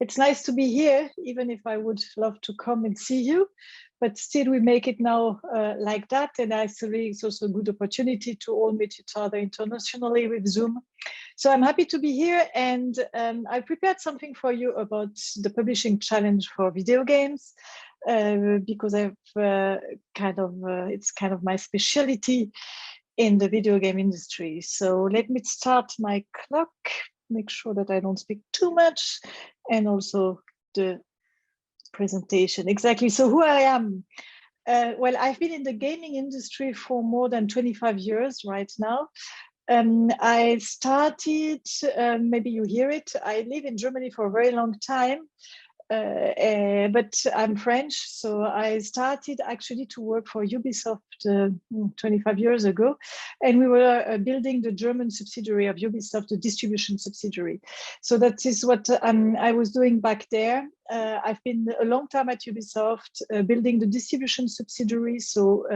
It's nice to be here, even if I would love to come and see you. But still, we make it now like that. And actually, it's also a good opportunity to all meet each other internationally with Zoom. So I'm happy to be here. And I prepared something for you about the publishing challenge for video games, because I've it's kind of my specialty in the video game industry. So let me start my clock, make sure that I don't speak too much, and also the presentation. Exactly. So who I am. Well, I've been in the gaming industry for more than 25 years right now. I started, maybe you hear it, I live in Germany for a very long time, but I'm French. So I started actually to work for Ubisoft 25 years ago. And we were building the German subsidiary of Ubisoft, the distribution subsidiary. So that is what I was doing back there. I've been a long time at Ubisoft, building the distribution subsidiary, so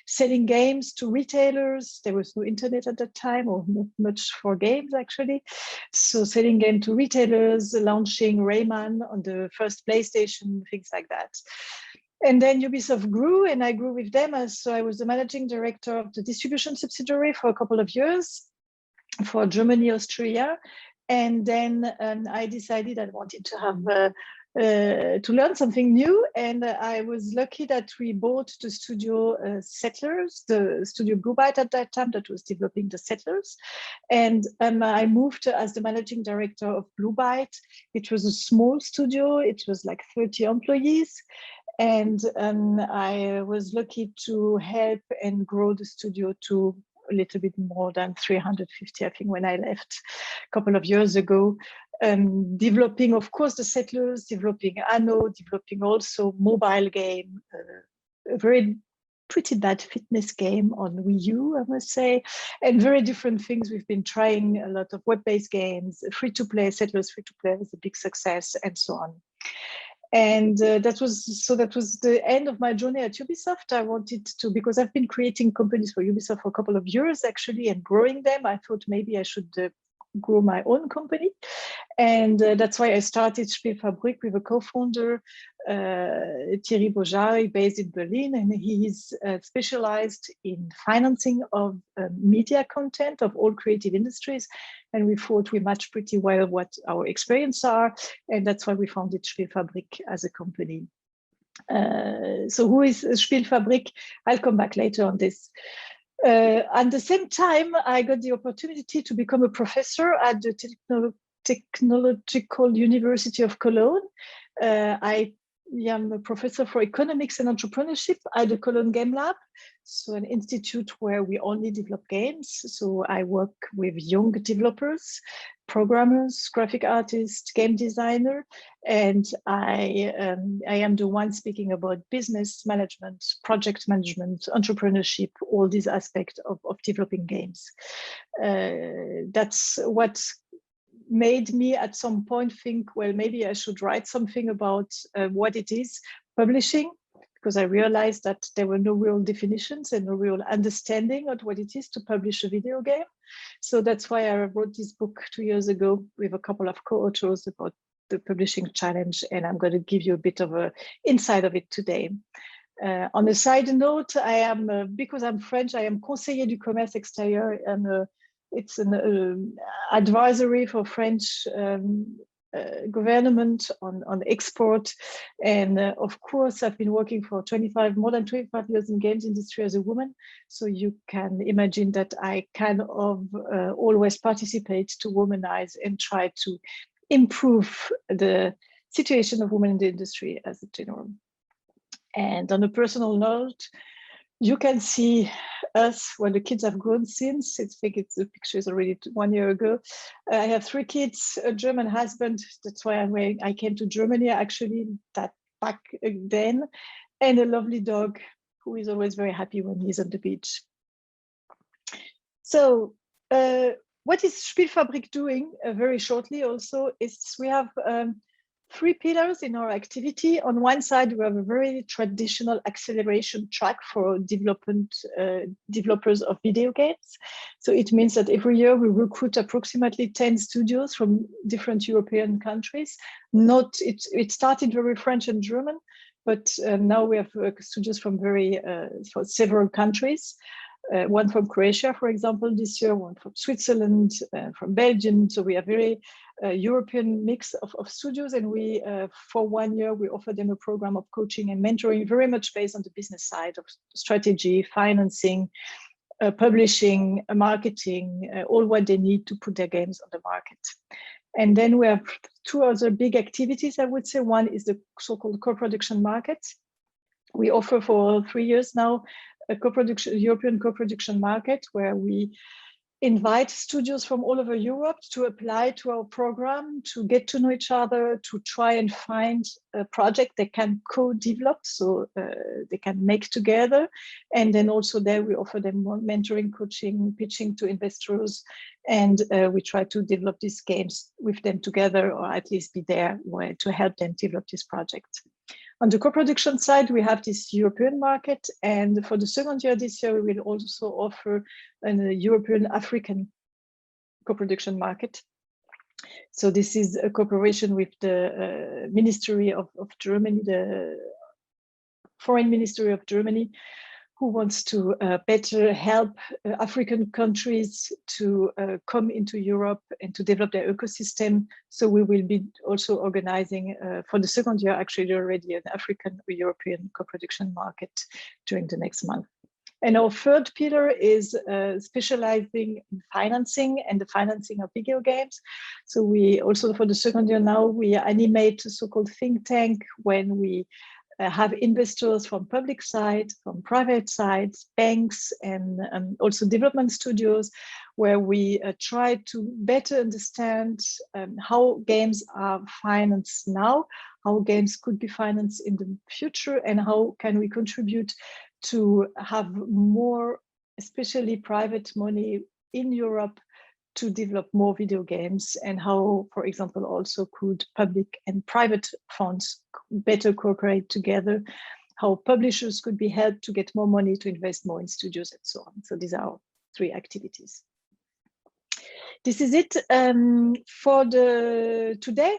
selling games to retailers. There was no internet at that time, or not much for games actually. So selling game to retailers, launching Rayman on the first PlayStation, things like that. And then Ubisoft grew, and I grew with them. So I was the managing director of the distribution subsidiary for a couple of years for Germany, Austria. And then I decided I wanted to have to learn something new, and I was lucky that we bought the studio Settlers, the studio Blue Byte at that time that was developing the Settlers, and I moved as the managing director of Blue Byte. It was a small studio; it was like 30 employees, and I was lucky to help and grow the studio to a little bit more than 350, I think, when I left a couple of years ago. Developing, of course, the Settlers, developing Anno, developing also mobile game, a very pretty bad fitness game on Wii U, I must say, and very different things. We've been trying a lot of web-based games, free-to-play, Settlers free-to-play was a big success, and so on. And that was the end of my journey at Ubisoft. I wanted to, because I've been creating companies for Ubisoft for a couple of years actually, and growing them. I thought maybe I should grow my own company. And that's why I started SpielFabrique with a co-founder, Thierry Bojari, based in Berlin. And he is specialized in financing of media content of all creative industries. And we thought we matched pretty well what our experience are. And that's why we founded SpielFabrique as a company. So who is SpielFabrique? I'll come back later on this. At the same time, I got the opportunity to become a professor at the Technological University of Cologne. I am a professor for economics and entrepreneurship at the Cologne Game Lab, so an institute where we only develop games. So I work with young developers, programmers, graphic artists, game designer, and I am the one speaking about business management, project management, entrepreneurship, all these aspects of developing games. That's what made me at some point think, well, maybe I should write something about what it is, publishing, because I realized that there were no real definitions and no real understanding of what it is to publish a video game. So that's why I wrote this book 2 years ago with a couple of co-authors about the publishing challenge, and I'm going to give you a bit of an insight of it today. On a side note, I am, because I'm French, I am conseiller du commerce extérieur, and it's an advisory for French government on export. And of course, I've been working for more than 25 years in games industry as a woman. So you can imagine that I kind of always participate to womanize and try to improve the situation of women in the industry as a general. And on a personal note, you can see us when the kids have grown since. I think the picture is already 1 year ago. I have 3 kids, a German husband. That's why I came to Germany actually that back then, and a lovely dog who is always very happy when he's on the beach. So what is SpielFabrique doing very shortly also is we have three pillars in our activity. On one side, we have a very traditional acceleration track for developers of video games. So it means that every year we recruit approximately 10 studios from different European countries. It started very French and German, but now we have studios from several countries. One from Croatia, for example, this year, one from Switzerland, from Belgium. So we have very European mix of studios, and we, for 1 year, we offer them a program of coaching and mentoring, very much based on the business side of strategy, financing, publishing, marketing, all what they need to put their games on the market. And then we have two other big activities, I would say. One is the so-called co-production market. We offer for 3 years now a European co-production market, where we invite studios from all over Europe to apply to our program, to get to know each other, to try and find a project they can co-develop, so they can make together. And then also there we offer them more mentoring, coaching, pitching to investors, and we try to develop these games with them together, or at least be there to help them develop this project. On the co-production side, we have this European market, and for the second year this year, we will also offer a European African co-production market. So this is a cooperation with the Ministry of Germany, the Foreign Ministry of Germany, who wants to better help African countries to come into Europe and to develop their ecosystem. So we will be also organizing for the second year, actually already, an African-European co-production market during the next month. And our third pillar is specializing in financing and the financing of video games. So we also, for the second year now, we animate a so-called think tank when we have investors from public side, from private sides, banks, and also development studios, where we try to better understand how games are financed now, how games could be financed in the future, and how can we contribute to have more, especially private money in Europe, to develop more video games, and how, for example, also could public and private funds better cooperate together, how publishers could be helped to get more money to invest more in studios, and so on. So these are our three activities. This is it for today.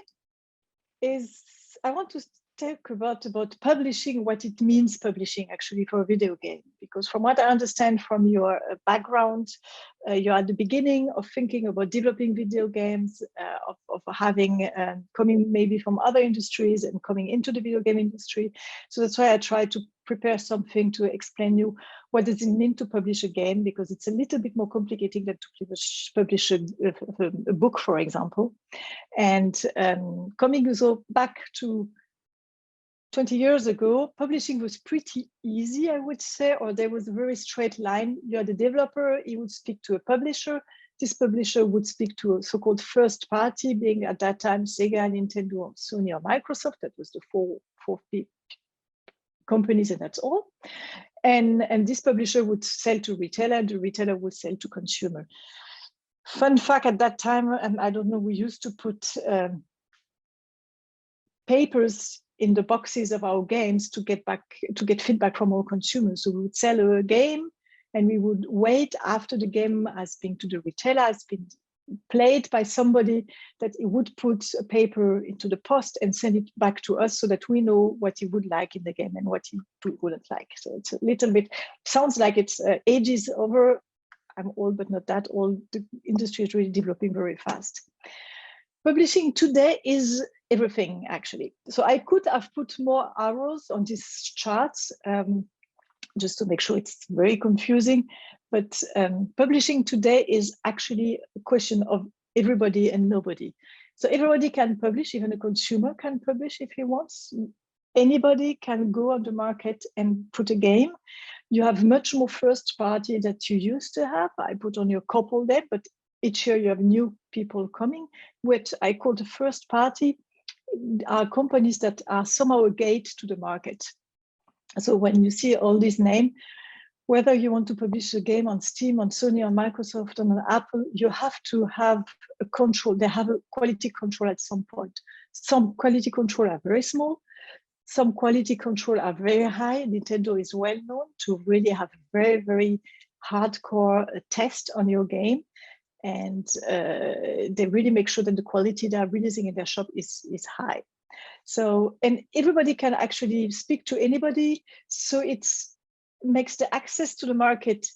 I want to talk about publishing, what it means publishing actually for a video game, because from what I understand from your background, you're at the beginning of thinking about developing video games, of having coming maybe from other industries and coming into the video game industry. So that's why I try to prepare something to explain you what does it mean to publish a game, because it's a little bit more complicated than to publish a book, for example. And coming so back to 20 years ago, publishing was pretty easy, I would say, or there was a very straight line. You had a developer, he would speak to a publisher. This publisher would speak to a so-called first party, being at that time Sega, Nintendo, Sony, or Microsoft. That was the four big companies, and that's all. And this publisher would sell to retailer, the retailer would sell to consumer. Fun fact, at that time, I don't know, we used to put papers in the boxes of our games to get feedback from our consumers. So we would sell a game, and we would wait after the game has been to the retailer, has been played by somebody, that he would put a paper into the post and send it back to us, so that we know what he would like in the game and what he wouldn't like. So it's a little bit, sounds like it's ages over. I'm old, but not that old. The industry is really developing very fast. Publishing today is everything, actually. So I could have put more arrows on these charts just to make sure it's very confusing. But publishing today is actually a question of everybody and nobody. So everybody can publish, even a consumer can publish if he wants. Anybody can go on the market and put a game. You have much more first party that you used to have. I put on your couple there, but each year you have new people coming. What I call the first party are companies that are somehow a gate to the market. So when you see all these names, whether you want to publish a game on Steam, on Sony, on Microsoft, on Apple, you have to have a control. They have a quality control at some point. Some quality control are very small. Some quality control are very high. Nintendo is well known to really have very, very hardcore test on your game. And they really make sure that the quality they are releasing in their shop is high. So, and everybody can actually speak to anybody. So it makes the access to the market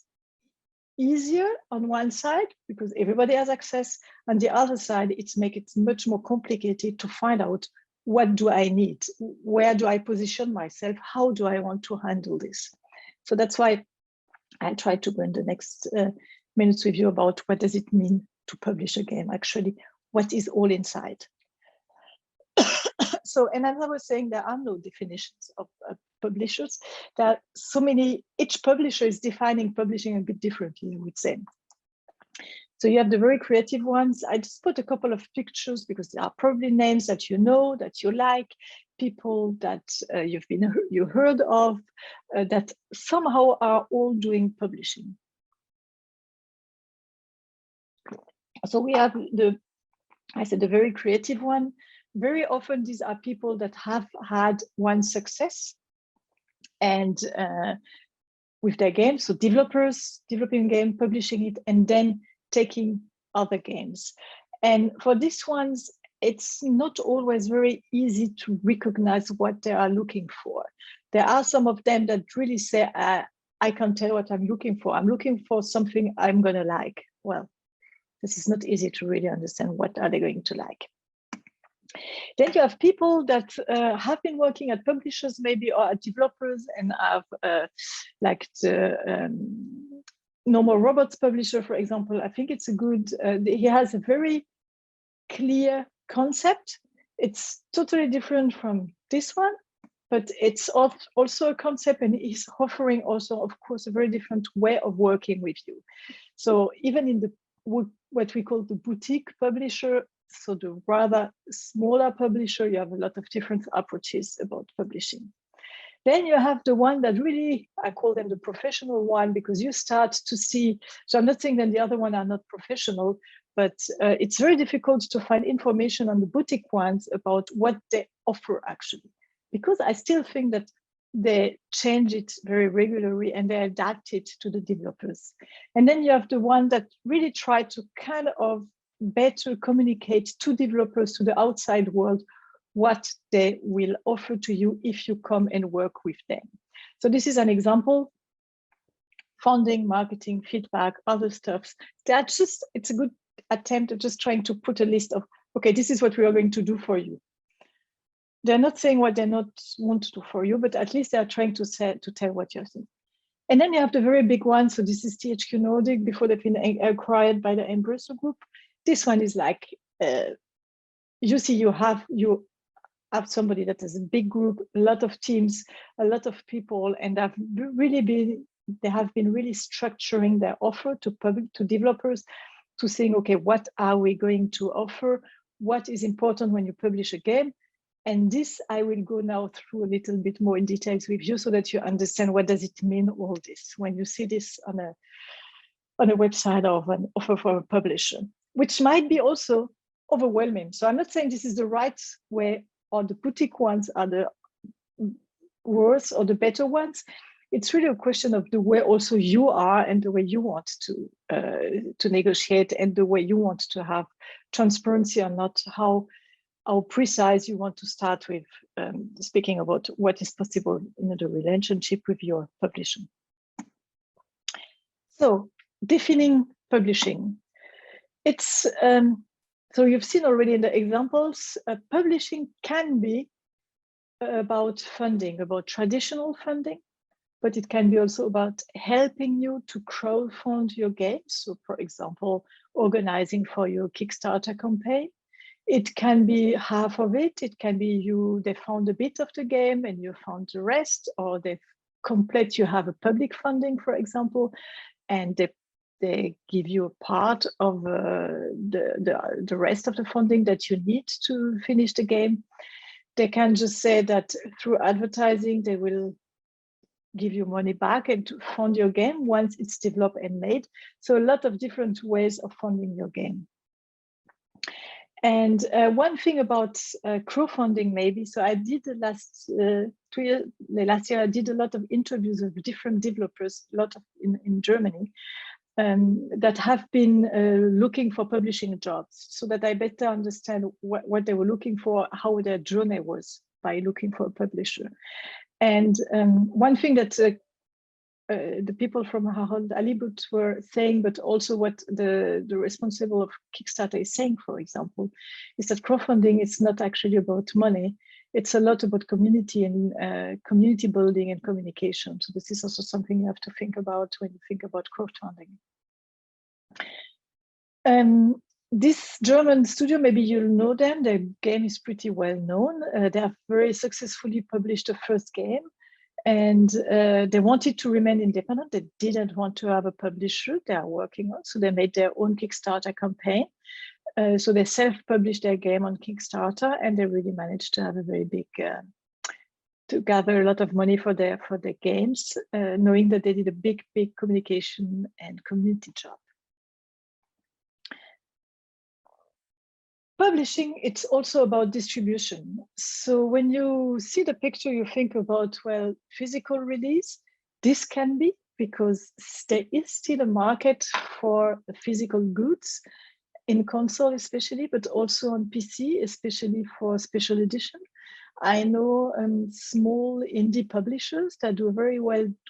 easier on one side because everybody has access. On the other side, it makes it much more complicated to find out what do I need? Where do I position myself? How do I want to handle this? So that's why I try to go in the next minutes with you about what does it mean to publish a game, actually, what is all inside. So, and as I was saying, there are no definitions of publishers. There are so many, each publisher is defining publishing a bit differently, I would say. So you have the very creative ones. I just put a couple of pictures because there are probably names that you know, that you like, people that you heard of, that somehow are all doing publishing. So we have the very creative one. Very often these are people that have had one success and with their game, so developers developing a game, publishing it, and then taking other games. And for these ones, it's not always very easy to recognize what they are looking for. There are some of them that really say, I can't tell what I'm looking for. I'm looking for something I'm gonna like. Well, this is not easy to really understand what are they going to like. Then you have people that have been working at publishers maybe or at developers and have like the Normal Robots publisher, for example. I think it's a good, he has a very clear concept. It's totally different from this one, but it's also a concept and he's offering also, of course, a very different way of working with you. So even in the what we call the boutique publisher, so the rather smaller publisher, you have a lot of different approaches about publishing. Then you have the one that really, I call them the professional one, because you start to see, so I'm not saying that the other one are not professional, but it's very difficult to find information on the boutique ones about what they offer actually, because I still think that they change it very regularly and they adapt it to the developers. And then you have the one that really try to kind of better communicate to developers, to the outside world, what they will offer to you if you come and work with them. So this is an example. Funding, marketing, feedback, other stuffs. It's a good attempt at just trying to put a list of, okay, this is what we are going to do for you. They're not saying what they not want to do for you, but at least they are trying to tell what you're saying. And then you have the very big one. So this is THQ Nordic before they've been acquired by the Embracer Group. This one is like, you see, you have somebody that has a big group, a lot of teams, a lot of people, and they have been really structuring their offer to developers, to saying, okay, what are we going to offer? What is important when you publish a game? And this, I will go now through a little bit more in details with you so that you understand what does it mean, all this, when you see this on a website of an offer for a publisher, which might be also overwhelming. So I'm not saying this is the right way or the boutique ones are the worse or the better ones. It's really a question of the way also you are and the way you want to negotiate and the way you want to have transparency or not, how precise you want to start with speaking about what is possible in the relationship with your publisher. So defining publishing. It's so you've seen already in the examples, publishing can be about funding, about traditional funding, but it can be also about helping you to crowdfund your games. So for example, organizing for your Kickstarter campaign. It can be half of it. It can be they found a bit of the game and you found the rest, or you have a public funding, for example, and they give you a part of the rest of the funding that you need to finish the game. They can just say that through advertising, they will give you money back and to fund your game once it's developed and made. So a lot of different ways of funding your game. And one thing about crowdfunding, maybe, so I did the last year, I did a lot of interviews with different developers, a lot of in Germany, that have been looking for publishing jobs, so that I better understand what they were looking for, how their journey was by looking for a publisher. And one thing that the people from Harold Alibut were saying, but also what the responsible of Kickstarter is saying, for example, is that crowdfunding is not actually about money. It's a lot about community and community building and communication. So this is also something you have to think about when you think about crowdfunding. This German studio, maybe you'll know them. Their game is pretty well known. They have very successfully published the first game. And they wanted to remain independent. They didn't want to have a publisher they are working on. So they made their own Kickstarter campaign. So they self-published their game on Kickstarter, and they really managed to have a very big, to gather a lot of money for their games, knowing that they did a big communication and community job. Publishing, it's also about distribution. So when you see the picture, you think about, well, physical release. This can be, because there is still a market for physical goods in console especially, but also on PC, especially for special edition. I know small indie publishers that do a very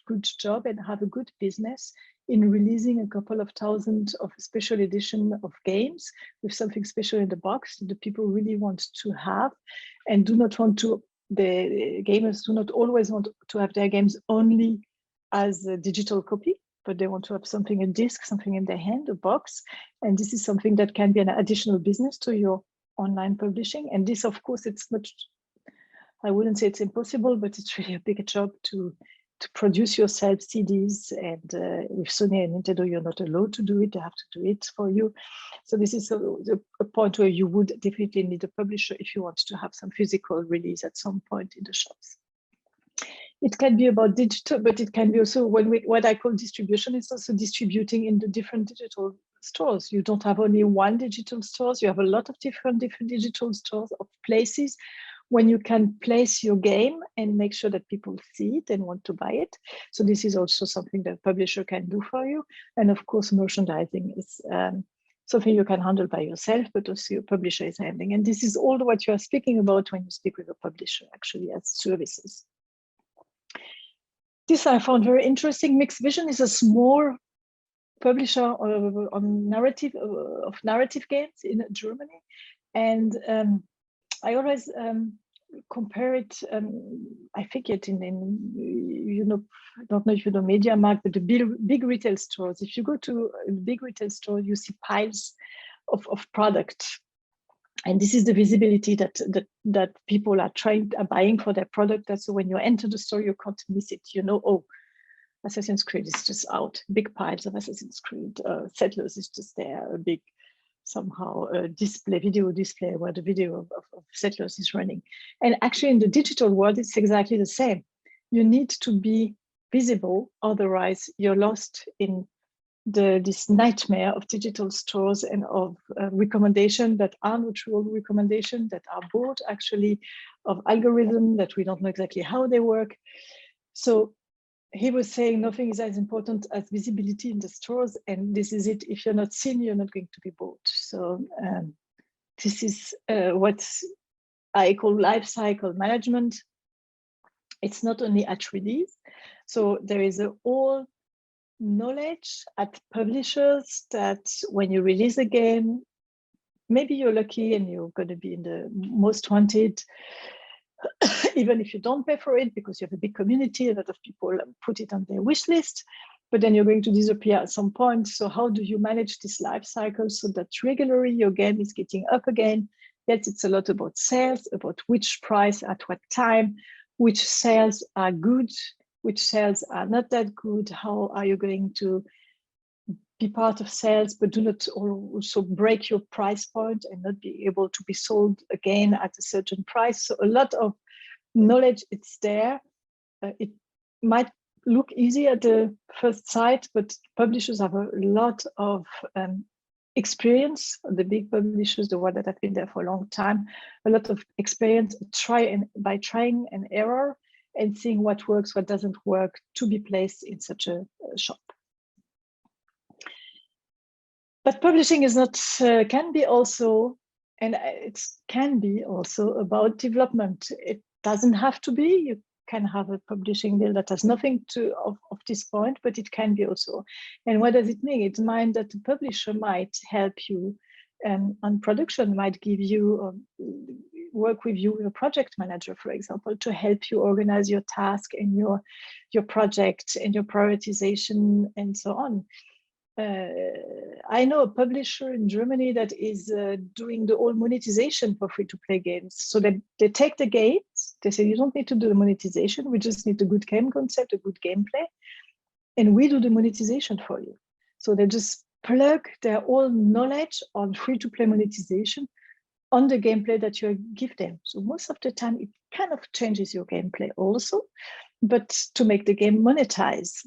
good job and have a good business in releasing a couple of thousand of special edition of games with something special in the box that the people really want to have, and do not want to, the gamers do not always want to have their games only as a digital copy, but they want to have something, a disc, something in their hand, a box. And this is something that can be an additional business to your online publishing. And this, of course, it's not, I wouldn't say it's impossible, but it's really a big job to produce yourself CDs, and with Sony and Nintendo, you're not allowed to do it, they have to do it for you. So this is a point where you would definitely need a publisher if you want to have some physical release at some point in the shops. It can be about digital, but it can be also what I call distribution. It's also distributing in the different digital stores. You don't have only one digital stores, you have a lot of different digital stores of places when you can place your game and make sure that people see it and want to buy it. So this is also something that a publisher can do for you. And of course, merchandising is something you can handle by yourself, but also your publisher is handling. And this is all what you are speaking about when you speak with a publisher, actually, as services. This I found very interesting. Mixed Vision is a small publisher on narrative games in Germany. And I always compare it, I think it you know, I don't know if you know MediaMarkt, but the big retail stores. If you go to a big retail store, you see piles of product. And this is the visibility that people are buying for their product. That's when you enter the store, you can't miss it. You know, oh, Assassin's Creed is just out. Big piles of Assassin's Creed. Settlers is just there. A big, somehow, video display where the video of Settlers is running. And actually, in the digital world, it's exactly the same. You need to be visible, otherwise you're lost in this nightmare of digital stores and of recommendations that are not true recommendations, that are bought actually, of algorithms that we don't know exactly how they work. So he was saying nothing is as important as visibility in the stores, and this is it. If you're not seen, you're not going to be bought. So this is what I call life cycle management. It's not only at release. So there is a whole knowledge at publishers that when you release a game, maybe you're lucky and you're going to be in the most wanted, even if you don't pay for it because you have a big community, a lot of people put it on their wish list, but then you're going to disappear at some point. So how do you manage this life cycle so that regularly your game is getting up again? Yes, it's a lot about sales, about which price at what time, which sales are good, which sales are not that good. How are you going to be part of sales, but do not also break your price point and not be able to be sold again at a certain price? So a lot of knowledge, it's there. It might look easy at the first sight, but publishers have a lot of experience. The big publishers, the ones that have been there for a long time, a lot of experience by trying and error and seeing what works, what doesn't work to be placed in such a shop. But publishing is not, can be also, and it can be also about development. It doesn't have to be. You can have a publishing deal that has nothing of this point, but it can be also. And what does it mean? It means that the publisher might help you on production, might give you, work with you with a project manager, for example, to help you organize your task and your project and your prioritization and so on. I know a publisher in Germany that is doing the whole monetization for free-to-play games. So they take the games, they say, you don't need to do the monetization, we just need a good game concept, a good gameplay, and we do the monetization for you. So they just plug their whole knowledge on free-to-play monetization on the gameplay that you give them. So most of the time, it kind of changes your gameplay also, but to make the game monetize.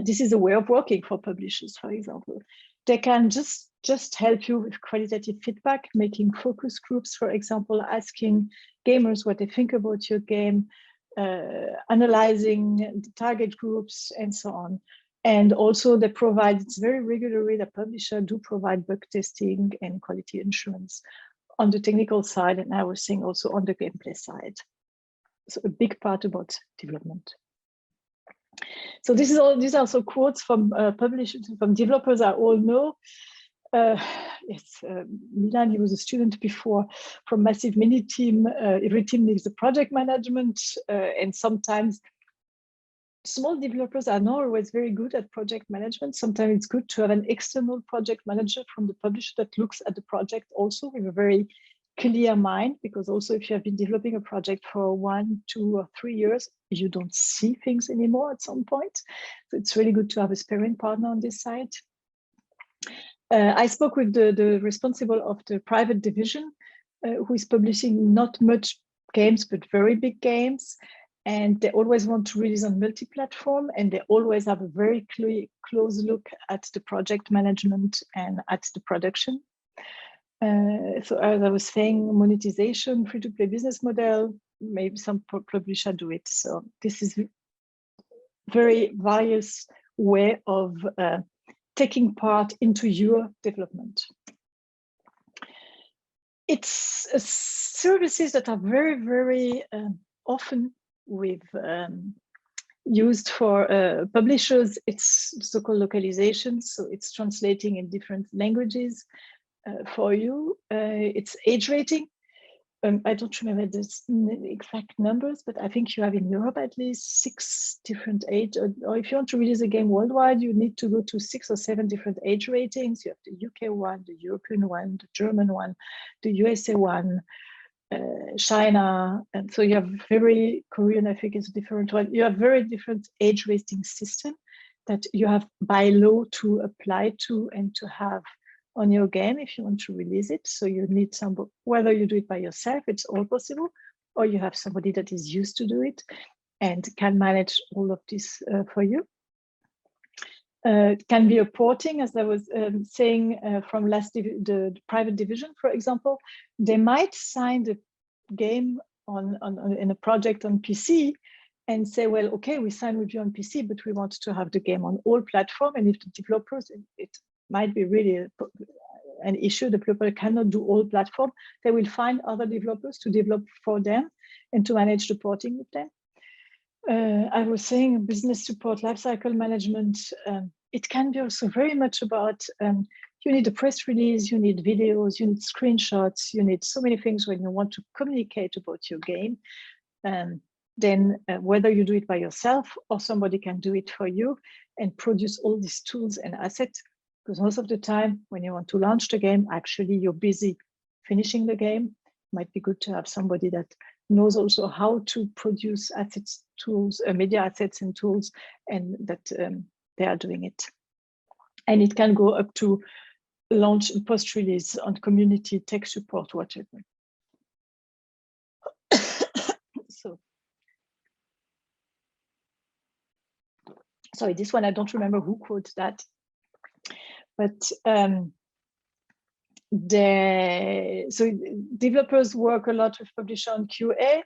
This is a way of working for publishers, for example. They can just help you with qualitative feedback, making focus groups, for example, asking gamers what they think about your game, analyzing the target groups, and so on. And also they provide, it's very regularly, the publisher do provide bug testing and quality assurance on the technical side, and I was saying also on the gameplay side. So a big part about development. So these are also quotes from publishers, from developers I all know. Yes, Milan, he was a student before from Massive Mini Team. Every team needs a project management, and sometimes small developers are not always very good at project management. Sometimes it's good to have an external project manager from the publisher that looks at the project also with a very clear mind, because also if you have been developing a project for 1, 2, or 3 years, you don't see things anymore at some point. So it's really good to have a sparring partner on this side. I spoke with the responsible of the private division, who is publishing not much games, but very big games. And they always want to release on multi-platform, and they always have a very close look at the project management and at the production. So as I was saying, monetization, free-to-play business model, maybe some publisher do it. So this is very various way of taking part into your development. It's services that are very, very often used for publishers. It's so-called localization, so it's translating in different languages. For you, it's age rating. I don't remember the exact numbers, but I think you have in Europe at least 6 different age, or if you want to release a game worldwide, you need to go to 6 or 7 different age ratings. You have the UK one, the European one, the German one, the USA one, China, and so you have very Korean, I think is a different one. You have very different age rating system that you have by law to apply to and to have on your game if you want to release it. So you need somebody, whether you do it by yourself, it's all possible, or you have somebody that is used to do it and can manage all of this for you. It can be a porting, as I was saying, from the private division, for example. They might sign the game in a project on PC and say, well, okay, we sign with you on PC, but we want to have the game on all platforms. And if the developers, it might be really an issue, the developer cannot do all platforms, they will find other developers to develop for them and to manage the porting with them. I was saying business support, lifecycle management. It can be also very much about, you need a press release, you need videos, you need screenshots, you need so many things when you want to communicate about your game. Then whether you do it by yourself or somebody can do it for you and produce all these tools and assets. Because most of the time, when you want to launch the game, actually you're busy finishing the game. It might be good to have somebody that knows also how to produce assets, tools, media assets and tools, and that they are doing it. And it can go up to launch and post-release on community, tech support, whatever. So, sorry, this one, I don't remember who quoted that. But so developers work a lot with publisher on QA,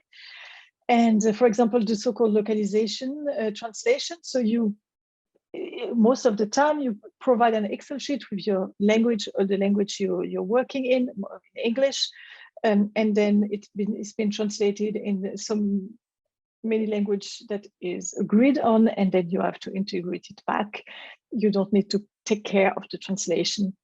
and for example, the so-called localization translation. So most of the time you provide an Excel sheet with your language or the language you're working in English, and then it's been translated in many language that is agreed on, and then you have to integrate it back. You don't need to take care of the translation.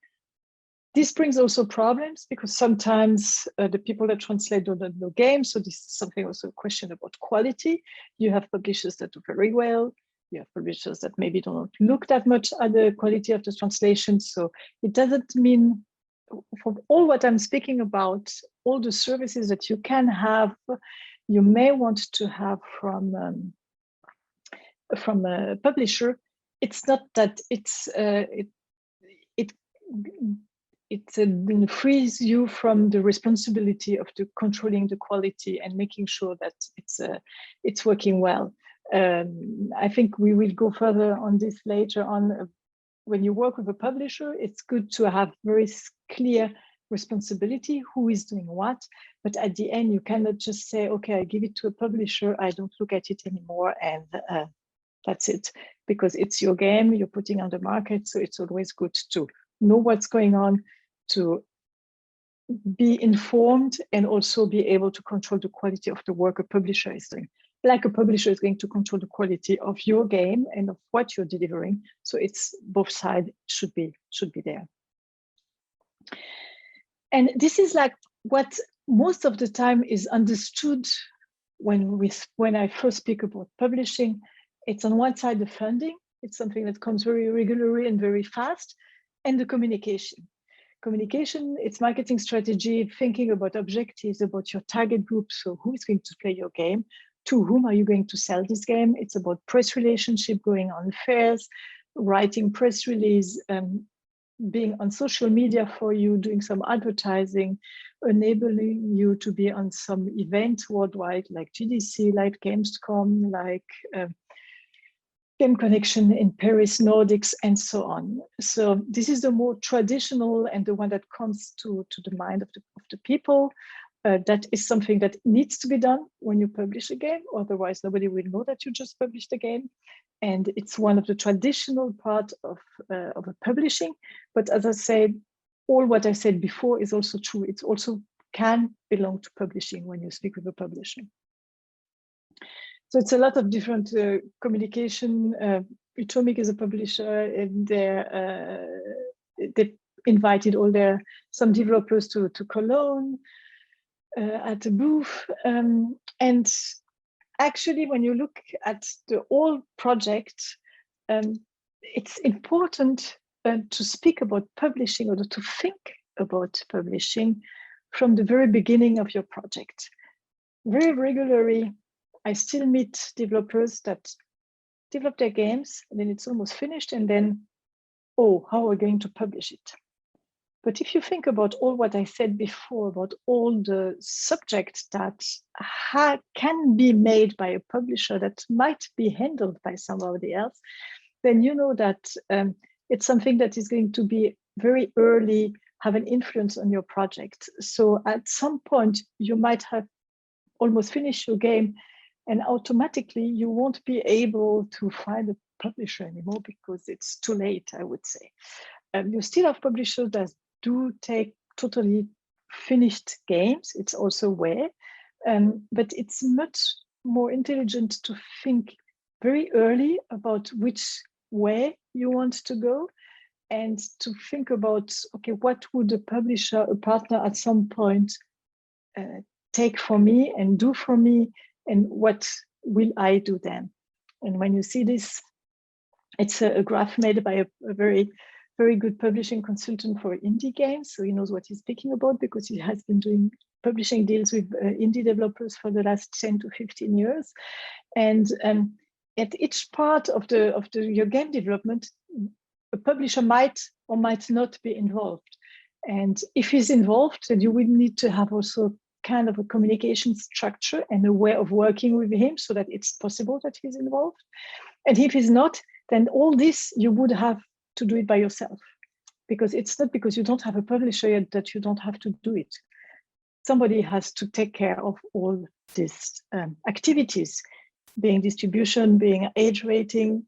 This brings also problems because sometimes the people that translate don't know games. So this is something also a question about quality. You have publishers that do very well. You have publishers that maybe don't look that much at the quality of the translation. So it doesn't mean, for all what I'm speaking about, all the services that you can have, you may want to have from a publisher. It's not that it frees you from the responsibility of controlling the quality and making sure that it's working well. I think we will go further on this later on. When you work with a publisher, it's good to have very clear responsibility, who is doing what, but at the end you cannot just say, okay, I give it to a publisher, I don't look at it anymore, and that's it, because it's your game you're putting on the market. So it's always good to know what's going on, to be informed, and also be able to control the quality of the work a publisher is doing. Like a publisher is going to control the quality of your game and of what you're delivering. So it's both sides should be there. And this is like what most of the time is understood when I first speak about publishing. It's on one side the funding. It's something that comes very regularly and very fast, and the communication. Communication, it's marketing strategy, thinking about objectives, about your target group. So who is going to play your game? To whom are you going to sell this game? It's about press relationship, going on fairs, writing press release, being on social media for you, doing some advertising, enabling you to be on some event worldwide, like GDC, like Gamescom, like Game Connection in Paris, Nordics, and so on. So this is the more traditional and the one that comes to the mind of the people. That is something that needs to be done when you publish a game, otherwise nobody will know that you just published a game. And it's one of the traditional part of a publishing. But as I said, all what I said before is also true. It also can belong to publishing when you speak with a publisher. So it's a lot of different communication. Utomic is a publisher, and they invited some developers to Cologne at a booth. And actually, when you look at the whole project, it's important to speak about publishing, or to think about publishing from the very beginning of your project. Very regularly, I still meet developers that develop their games, and then it's almost finished, and then, oh, how are we going to publish it? But if you think about all what I said before, about all the subjects that can be made by a publisher that might be handled by somebody else, then you know that it's something that is going to be very early, have an influence on your project. So at some point, you might have almost finished your game, and automatically you won't be able to find a publisher anymore because it's too late, I would say. You still have publishers that do take totally finished games. It's also rare, but it's much more intelligent to think very early about which way you want to go, and to think about, okay, what would a publisher, a partner at some point take for me and do for me, and what will I do then? And when you see this, it's a graph made by a very good publishing consultant for indie games. So he knows what he's speaking about because he has been doing publishing deals with indie developers for the last 10 to 15 years. And at each part of your game development, a publisher might or might not be involved. And if he's involved, then you will need to have also kind of a communication structure and a way of working with him so that it's possible that he's involved. And if he's not, then all this you would have to do it by yourself. because it's not because you don't have a publisher yet that you don't have to do it. Somebody has to take care of all these activities, being distribution, being age rating,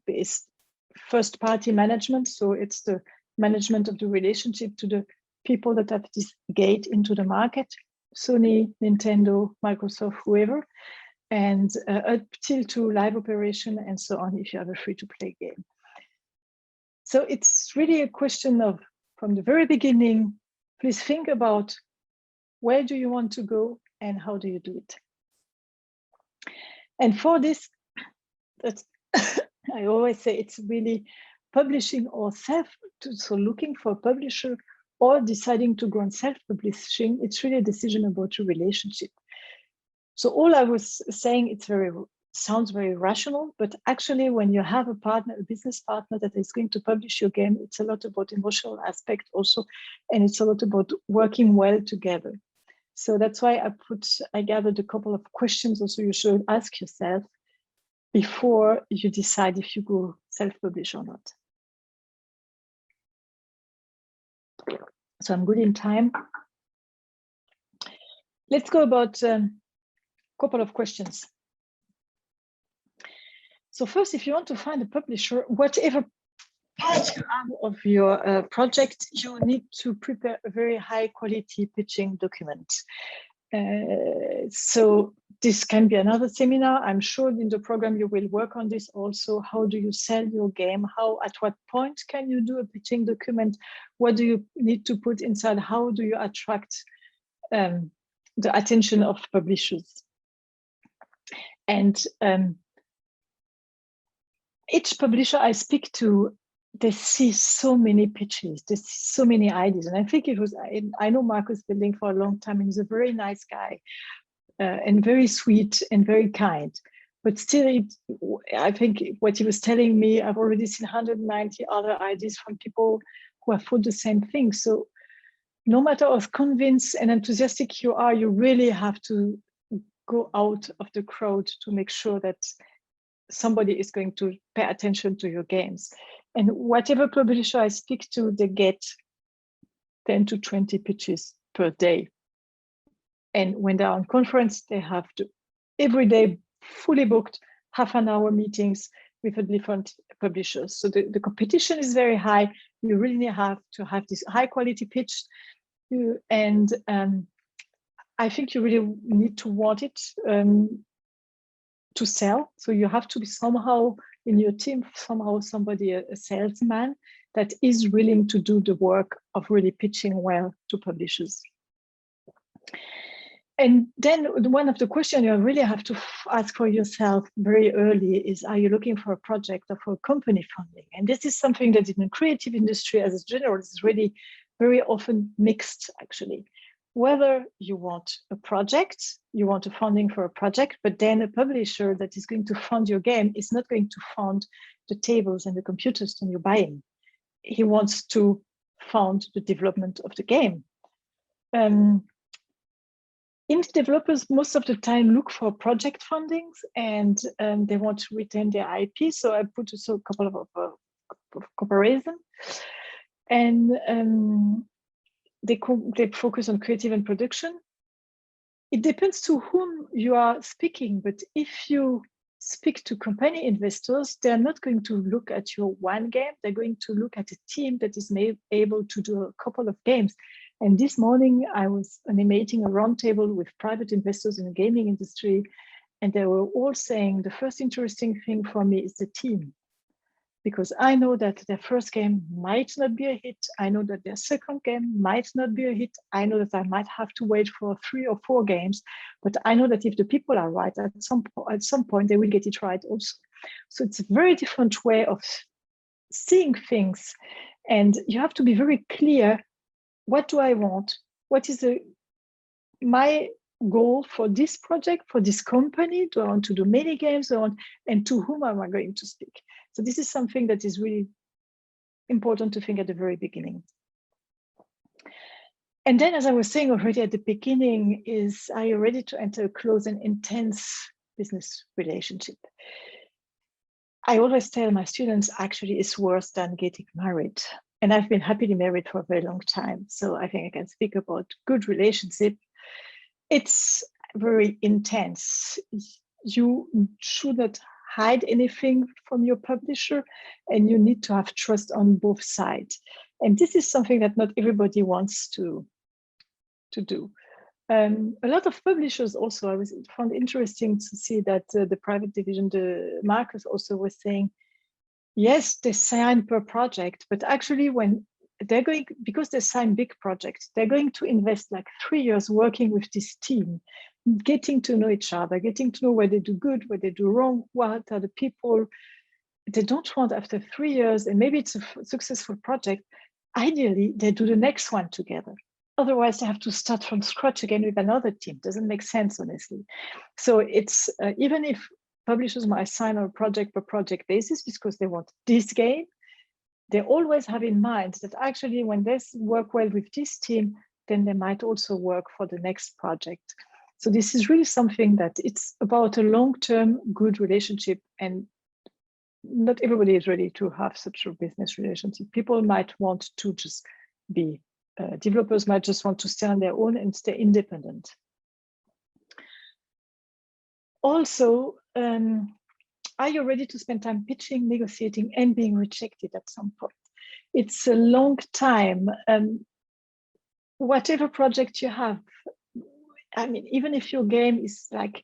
first party management. So it's the management of the relationship to the people that have this gate into the market, Sony, Nintendo, Microsoft, whoever, and up till to live operation and so on if you have a free-to-play game. So it's really a question of, from the very beginning, please think about where do you want to go and how do you do it. And for this, that's I always say it's really publishing or so looking for a publisher or deciding to go on self-publishing. It's really a decision about your relationship. So all I was saying, sounds very rational, but actually when you have a partner, a business partner that is going to publish your game, it's a lot about emotional aspect also, and it's a lot about working well together. So that's why I gathered a couple of questions also you should ask yourself before you decide if you go self-publish or not. So I'm good in time. Let's go about a couple of questions. So first, if you want to find a publisher, whatever part you have of your project, you need to prepare a very high quality pitching document. So this can be another seminar. I'm sure in the program you will work on this also. How do you sell your game? At what point can you do a pitching document? What do you need to put inside? How do you attract the attention of publishers? And each publisher I speak to, they see so many pitches, they see so many ideas. And I think I know Marcus Building for a long time, and he's a very nice guy and very sweet and very kind. But still, I think what he was telling me, I've already seen 190 other ideas from people who have thought the same thing. So no matter how convinced and enthusiastic you are, you really have to go out of the crowd to make sure that somebody is going to pay attention to your games. And whatever publisher I speak to, they get 10 to 20 pitches per day. And when they're on conference, they have to every day fully booked half-an-hour meetings with the different publishers. So the competition is very high. You really have to have this high quality pitch. And I think you really need to want it to sell. So you have to be somehow in your team, somebody, a salesman that is willing to do the work of really pitching well to publishers. And then one of the questions you really have to ask for yourself very early is, are you looking for a project or for company funding? And this is something that in the creative industry as a general is really very often mixed, actually. Whether you want a project, you want a funding for a project, but then a publisher that is going to fund your game is not going to fund the tables and the computers that you're buying. He wants to fund the development of the game. Indie developers most of the time look for project fundings, and they want to retain their IP. So I put also a couple of comparison. And they focus on creative and production. It depends to whom you are speaking, but if you speak to company investors, they're not going to look at your one game. They're going to look at a team that is able to do a couple of games. And this morning, I was animating a roundtable with private investors in the gaming industry, and they were all saying the first interesting thing for me is the team. Because I know that their first game might not be a hit. I know that their second game might not be a hit. I know that I might have to wait for 3 or 4 games, but I know that if the people are right, at some point they will get it right also. So it's a very different way of seeing things. And you have to be very clear, what do I want? What is my goal for this project, for this company? Do I want to do many games? And to whom am I going to speak? So this is something that is really important to think at the very beginning. And then, as I was saying already at the beginning, are you ready to enter a close and intense business relationship? I always tell my students, actually, it's worse than getting married, and I've been happily married for a very long time, so I think I can speak about good relationship. It's very intense. You should not hide anything from your publisher, and you need to have trust on both sides. And this is something that not everybody wants to do. A lot of publishers also, I found interesting to see that the private division, the Marcus also was saying, yes, they sign per project, but actually when they're going, because they sign big projects, they're going to invest like 3 years working with this team, getting to know each other, getting to know where they do good, where they do wrong, what are the people. They don't want after 3 years, and maybe it's a successful project, ideally they do the next one together. Otherwise they have to start from scratch again with another team. Doesn't make sense, honestly. So it's, even if publishers might sign on a project per project basis because they want this game, they always have in mind that actually when they work well with this team, then they might also work for the next project. So this is really something that it's about a long-term good relationship, and not everybody is ready to have such a business relationship. People might want to just be, developers might just want to stay on their own and stay independent. Also, are you ready to spend time pitching, negotiating, and being rejected at some point? It's a long time. Whatever project you have, I mean, even if your game is like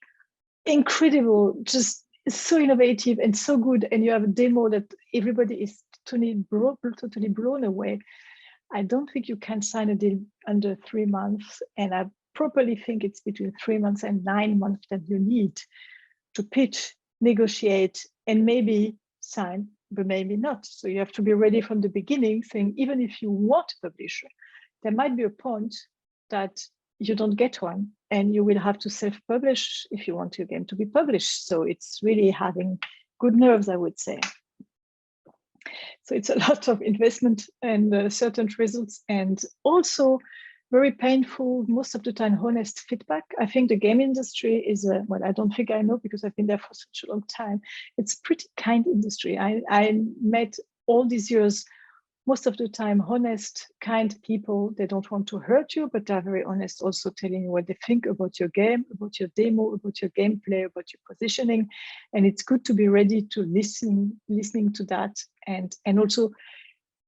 incredible, just so innovative and so good, and you have a demo that everybody is totally blown away, I don't think you can sign a deal under 3 months. And I properly think it's between 3 months and 9 months that you need to pitch, negotiate, and maybe sign, but maybe not. So you have to be ready from the beginning, saying even if you want a publisher, there might be a point that you don't get one, and you will have to self-publish if you want your game to be published. So it's really having good nerves, I would say. So it's a lot of investment and certain results, and also very painful, most of the time, honest feedback. I think the game industry is, well, I don't think I know because I've been there for such a long time. It's a pretty kind industry. I met all these years, most of the time, honest, kind people. They don't want to hurt you, but they're very honest, also telling you what they think about your game, about your demo, about your gameplay, about your positioning. And it's good to be ready to listening to that. And also,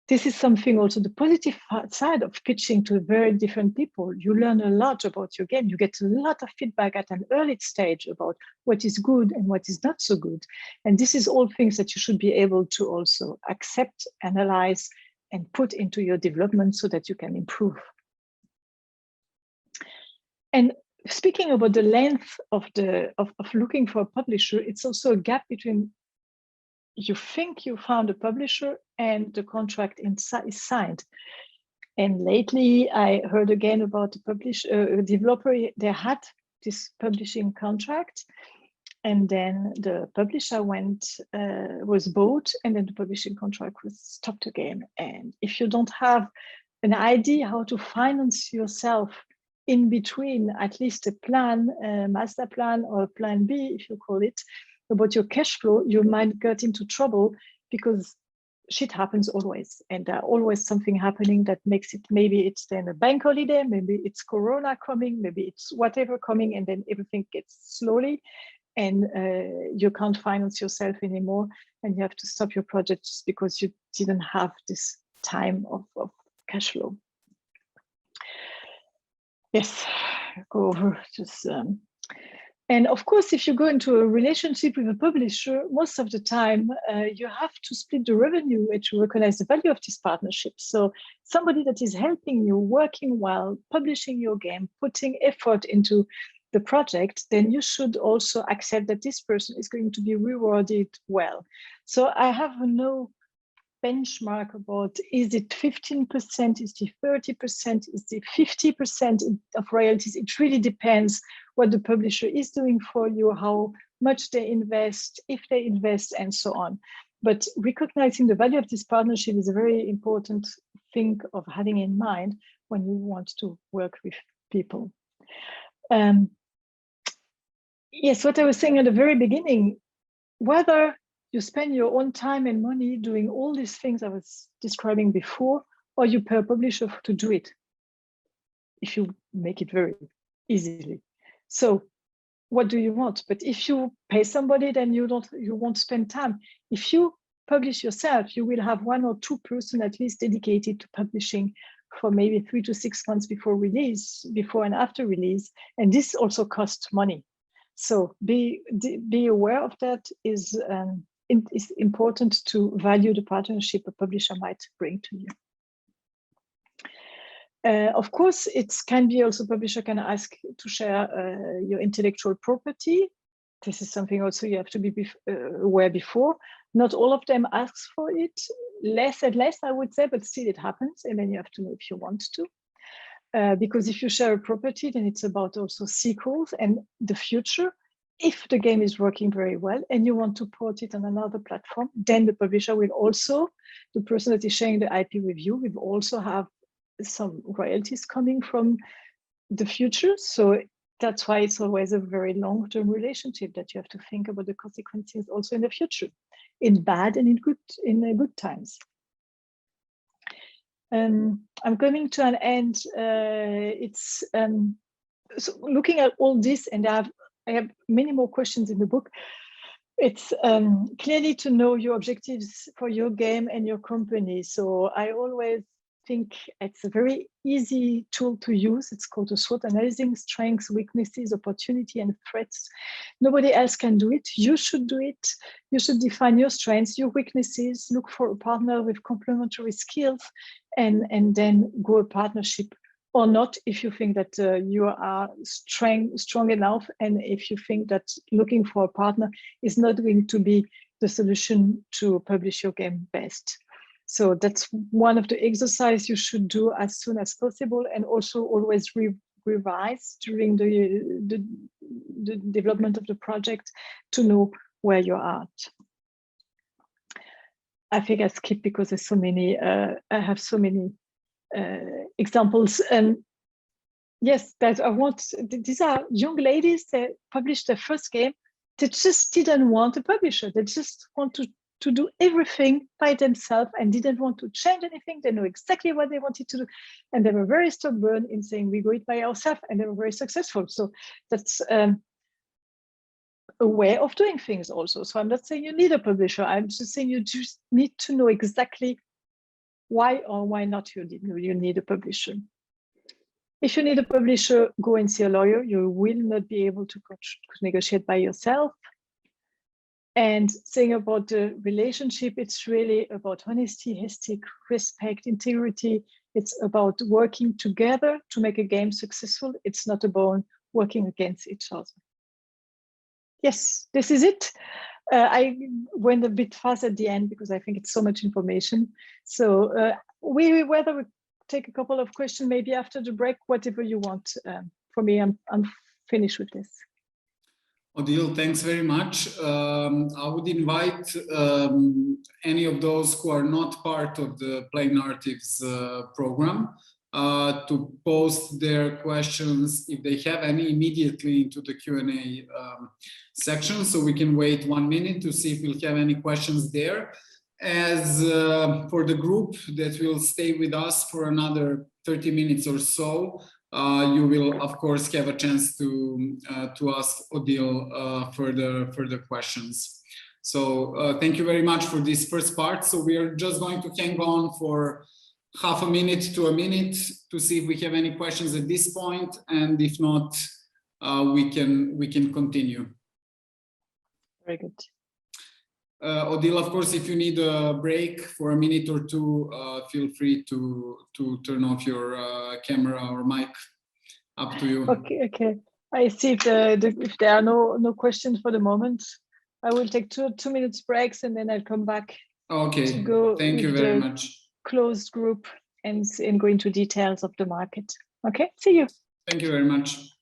this is something also the positive side of pitching to very different people. You learn a lot about your game. You get a lot of feedback at an early stage about what is good and what is not so good. And this is all things that you should be able to also accept, analyze, and put into your development so that you can improve. And speaking about the length of looking for a publisher, it's also a gap between you think you found a publisher and the contract is signed. And lately I heard again about a developer, they had this publishing contract, and then the publisher was bought, and then the publishing contract was stopped again. And if you don't have an idea how to finance yourself in between, at least a plan, a master plan or a plan B, if you call it, about your cash flow, you might get into trouble, because shit happens always. And there's always something happening that makes it, maybe it's then a bank holiday, maybe it's Corona coming, maybe it's whatever coming, and then everything gets slowly, and you can't finance yourself anymore, and you have to stop your project just because you didn't have this time of cash flow. Yes, go over just. And of course, if you go into a relationship with a publisher, most of the time you have to split the revenue and to recognize the value of this partnership. So somebody that is helping you, working well, publishing your game, putting effort into the project, then you should also accept that this person is going to be rewarded well. So I have no benchmark about, is it 15%, is it 30%, is it 50% of royalties? It really depends what the publisher is doing for you, how much they invest, if they invest, and so on. But recognizing the value of this partnership is a very important thing of having in mind when you want to work with people. Yes, what I was saying at the very beginning, whether you spend your own time and money doing all these things I was describing before, or you pay a publisher to do it, if you make it very easily. So what do you want? But if you pay somebody, then you won't spend time. If you publish yourself, you will have 1 or 2 person at least dedicated to publishing for maybe 3 to 6 months before release, before and after release. And this also costs money. So be aware of that. It's important to value the partnership a publisher might bring to you. Of course, it can be also publisher can ask to share your intellectual property. This is something also you have to be aware before. Not all of them ask for it, less and less, I would say, but still it happens. And then you have to know if you want to. Because if you share a property, then it's about also sequels and the future. If the game is working very well and you want to port it on another platform, then the publisher will also, the person that is sharing the IP with you, will also have some royalties coming from the future. So that's why it's always a very long-term relationship that you have to think about the consequences also in the future, in bad and in good times. I'm coming to an end. So looking at all this, and I have many more questions in the book. It's clearly to know your objectives for your game and your company. So I always think it's a very easy tool to use. It's called a SWOT, analyzing strengths, weaknesses, opportunity, and threats. Nobody else can do it. You should do it. You should define your strengths, your weaknesses, look for a partner with complementary skills, and then go a partnership or not if you think that you are strong enough, and if you think that looking for a partner is not going to be the solution to publish your game best. So that's one of the exercises you should do as soon as possible, and also always revise during the development of the project to know where you're at. I think I skipped because there's so many, I have so many examples. And yes, that I want, these are young ladies that published their first game. They just didn't want a publisher. They just want to do everything by themselves and didn't want to change anything. They know exactly what they wanted to do. And they were very stubborn in saying, we go it by ourselves, and they were very successful. So that's a way of doing things also. So I'm not saying you need a publisher. I'm just saying you just need to know exactly why or why not you need a publisher. If you need a publisher, go and see a lawyer. You will not be able to negotiate by yourself. And saying about the relationship, it's really about honesty, ethics, respect, integrity. It's about working together to make a game successful. It's not about working against each other. Yes, this is it. I went a bit fast at the end because I think it's so much information. So whether we take a couple of questions maybe after the break, whatever you want. For me, I'm finished with this. Odile, thanks very much. I would invite any of those who are not part of the Play Narratives program to post their questions, if they have any, immediately into the Q&A section, so we can wait 1 minute to see if we'll have any questions there. As for the group that will stay with us for another 30 minutes or so, you will, of course, have a chance to ask Odile further questions. So thank you very much for this first part. So we are just going to hang on for half a minute to a minute to see if we have any questions at this point, and if not, we can continue. Very good. Odile, of course, if you need a break for a minute or two, feel free to turn off your camera or mic. Up to you. Okay. I see if there are no questions for the moment. I will take two minutes breaks and then I'll come back. Okay. To go Thank you very much. Closed group and go into details of the market. Okay. See you. Thank you very much.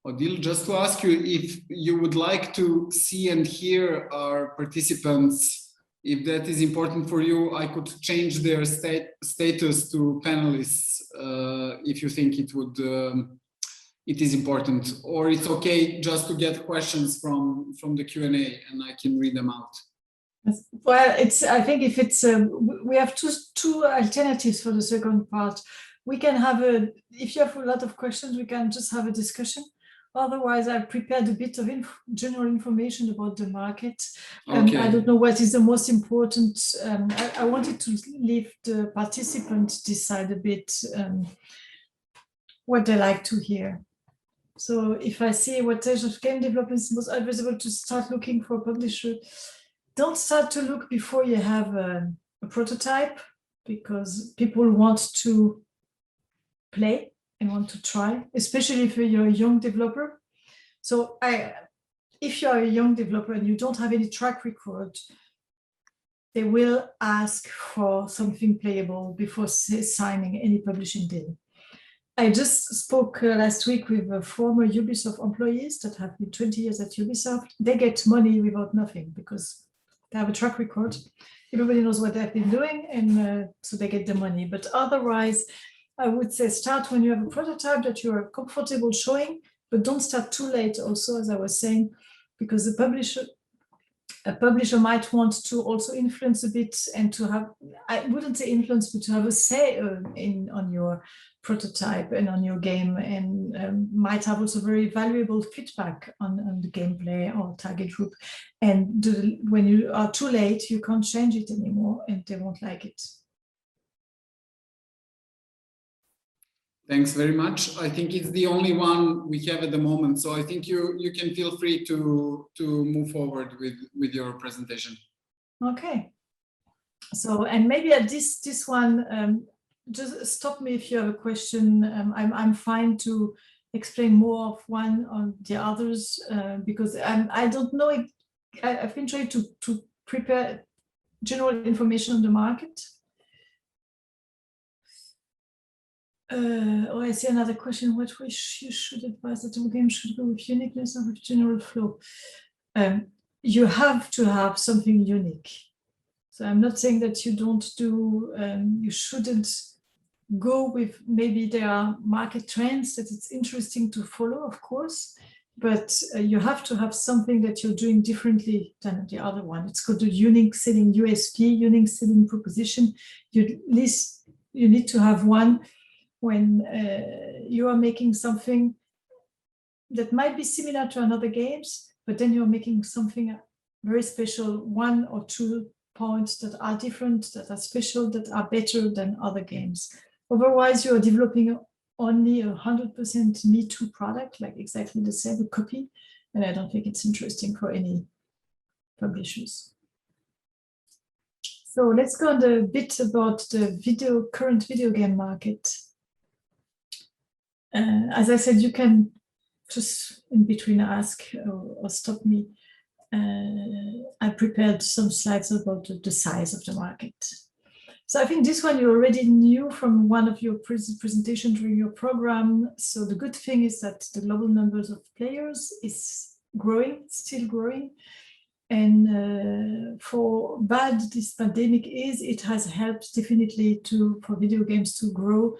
Odile, just to ask you if you would like to see and hear our participants, if that is important for you, I could change their status to panelists if you think it is important, or it's okay just to get questions from the Q&A and I can read them out. Well, I think if it's we have two alternatives for the second part. We can have if you have a lot of questions, we can just have a discussion. Otherwise, I've prepared a bit of general information about the market. Okay. I don't know what is the most important. I wanted to leave the participants decide a bit what they like to hear. So if I see what stage of game development is most advisable to start looking for a publisher, don't start to look before you have a prototype, because people want to play and want to try, especially if you're a young developer. So if you're a young developer and you don't have any track record, they will ask for something playable before signing any publishing deal. I just spoke last week with former Ubisoft employees that have been 20 years at Ubisoft. They get money without nothing because they have a track record. Everybody knows what they've been doing, and so they get the money. But otherwise, I would say start when you have a prototype that you are comfortable showing, but don't start too late also, as I was saying, because a publisher might want to also influence a bit and to have, I wouldn't say influence, but to have a say on your prototype and on your game, and might have also very valuable feedback on the gameplay or target group. And when you are too late, you can't change it anymore and they won't like it. Thanks very much. I think it's the only one we have at the moment, so I think you can feel free to move forward with your presentation. Okay. So, and maybe at this one, just stop me if you have a question. I'm fine to explain more of one on the others, because I don't know. I've been trying to prepare general information on the market. Oh, I see another question. What way you should advise that the game should go with uniqueness or with general flow? You have to have something unique. So I'm not saying that you don't do, you shouldn't go with, maybe there are market trends that it's interesting to follow, of course, but you have to have something that you're doing differently than the other one. It's called a unique selling USP, unique selling proposition. You need to have one when you are making something that might be similar to another games, but then you're making something very special, 1 or 2 points that are different, that are special, that are better than other games. Otherwise, you are developing only 100% Me Too product, like exactly the same copy, and I don't think it's interesting for any publishers. So let's go on a bit about the current video game market. As I said, you can just in between ask or stop me. I prepared some slides about the size of the market. So I think this one you already knew from one of your presentations during your program. So the good thing is that the global numbers of players is growing, still growing. And for bad this pandemic is, it has helped definitely for video games to grow.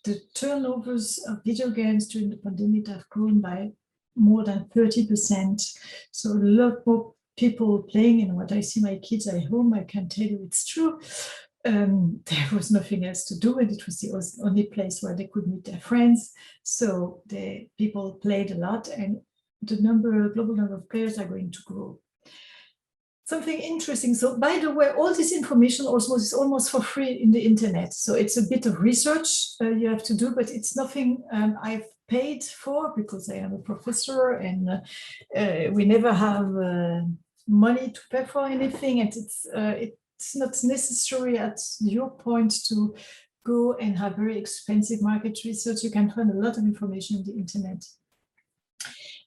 The turnovers of video games during the pandemic have grown by more than 30%. So a lot more people playing, and what I see my kids at home, I can tell you it's true. There was nothing else to do, and it was the only place where they could meet their friends. So the people played a lot, and the global number of players are going to grow. Something interesting. So by the way, all this information also is almost for free in the internet. So it's a bit of research you have to do, but it's nothing I've paid for, because I am a professor and we never have money to pay for anything. And it's not necessary at your point to go and have very expensive market research. You can find a lot of information on the internet.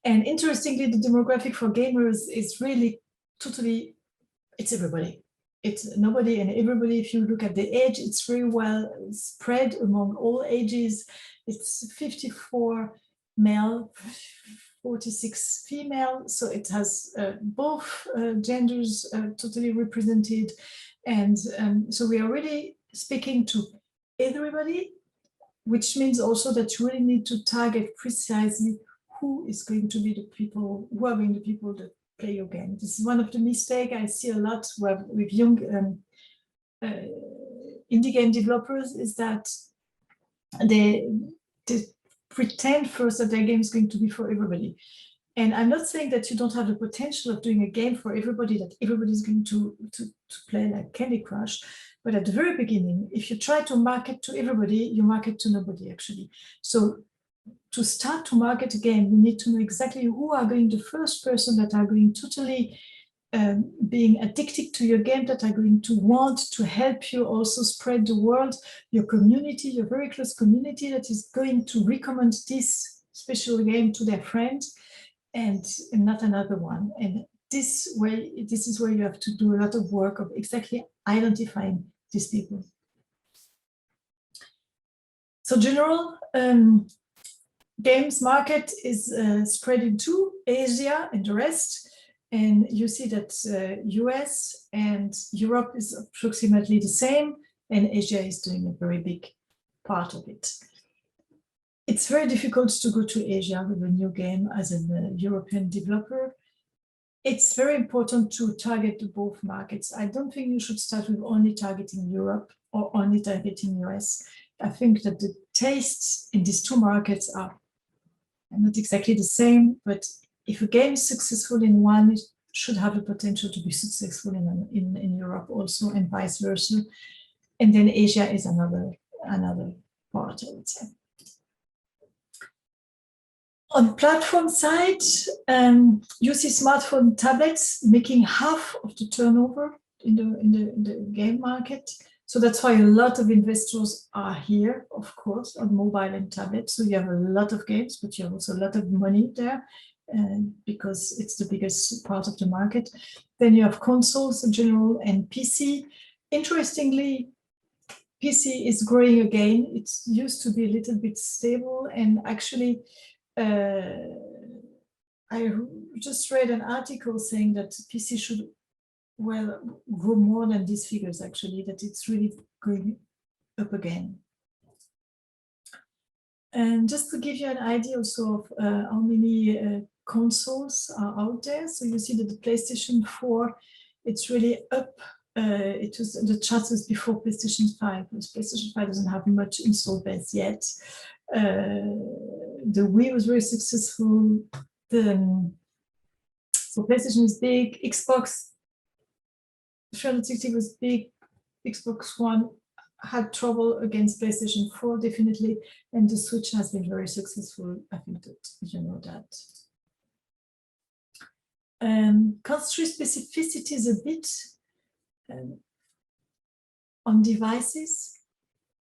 And interestingly, the demographic for gamers is really totally, it's everybody. It's nobody and everybody. If you look at the age, it's very well spread among all ages. It's 54 male, 46 female. So it has both genders totally represented. And so we are really speaking to everybody, which means also that you really need to target precisely who is going to be the people, who are going to be the people that play your game. This is one of the mistakes I see a lot with young indie game developers, is that they pretend first that their game is going to be for everybody. And I'm not saying that you don't have the potential of doing a game for everybody, that everybody's going to play like Candy Crush. But at the very beginning, if you try to market to everybody, you market to nobody, actually. So to start to market a game, you need to know exactly who are going, the first person that are going totally being addicted to your game, that are going to want to help you also spread the word, your community, your very close community that is going to recommend this special game to their friends, and not another one. And this is where you have to do a lot of work of exactly identifying these people. So general games market is spread into Asia and the rest. And you see that US and Europe is approximately the same, and Asia is doing a very big part of it. It's very difficult to go to Asia with a new game as a European developer. It's very important to target both markets. I don't think you should start with only targeting Europe or only targeting US. I think that the tastes in these two markets are not exactly the same, but if a game is successful in one, it should have the potential to be successful in Europe also, and vice versa. And then Asia is another part, I would say. On platform side, you see smartphone tablets making half of the turnover in the game market. So that's why a lot of investors are here, of course, on mobile and tablet. So you have a lot of games, but you have also a lot of money there, because it's the biggest part of the market. Then you have consoles in general and PC. Interestingly, PC is growing again. It used to be a little bit stable, and actually, I just read an article saying that PC should grow more than these figures, actually, that it's really going up again. And just to give you an idea also of how many consoles are out there. So you see that the PlayStation 4, it's really up. It was the chart was before PlayStation 5, because PlayStation 5 doesn't have much install base yet. The Wii was very successful. So PlayStation is big. Xbox 360 was big. Xbox One had trouble against PlayStation 4, definitely, and the Switch has been very successful. I think that you know that. Country specificities a bit on devices.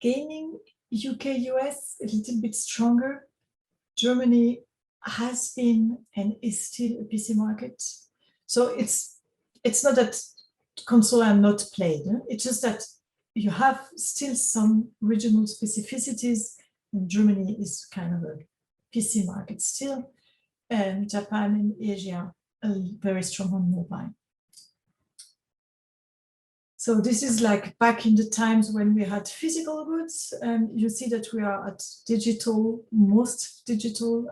Gaming, UK, US, a little bit stronger. Germany has been and is still a PC market. So it's not that console are not played. It's just that you have still some regional specificities, and Germany is kind of a PC market still, and Japan and Asia are very strong on mobile. So this is like back in the times when we had physical goods, and you see that we are at digital, most digital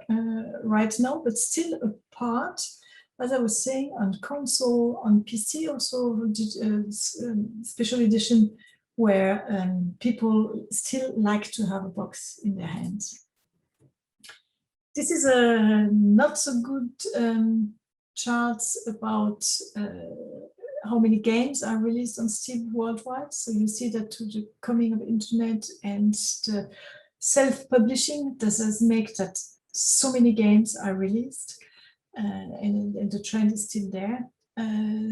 right now, but still a part, as I was saying, on console, on PC also, special edition, where people still like to have a box in their hands. This is a not so good charts about how many games are released on Steam worldwide. So you see that to the coming of internet and the self-publishing, this has made that so many games are released, and the trend is still there.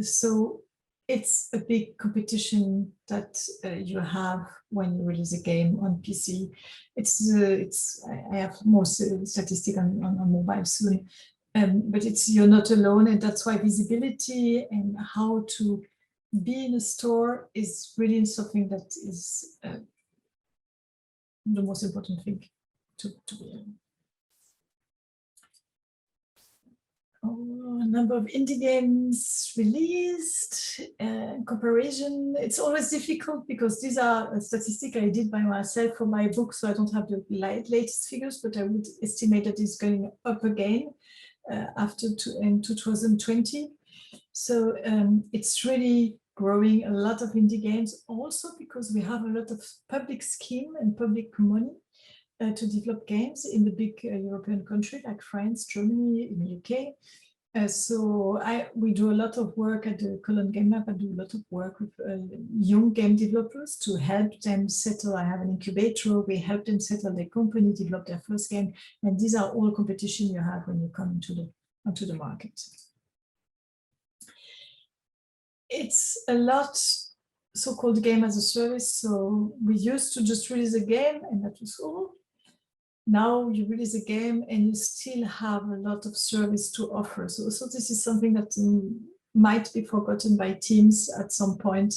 So it's a big competition that you have when you release a game on PC. I have more statistics on mobile soon. But you're not alone, and that's why visibility and how to be in a store is really something that is the most important thing to be in. Number of indie games released, comparison. It's always difficult because these are statistics I did by myself for my book, so I don't have the latest figures, but I would estimate that it's going up again. in 2020. So it's really growing, a lot of indie games, also because we have a lot of public scheme and public money to develop games in the big European countries like France, Germany, in the UK. So we do a lot of work at the Cologne Game Lab. I do a lot of work with young game developers to help them settle. I have an incubator. We help them settle their company, develop their first game. And these are all competition you have when you come onto the market. It's a lot so-called game as a service. So we used to just release a game and that was all. Now you release a game and you still have a lot of service to offer. So this is something that might be forgotten by teams at some point.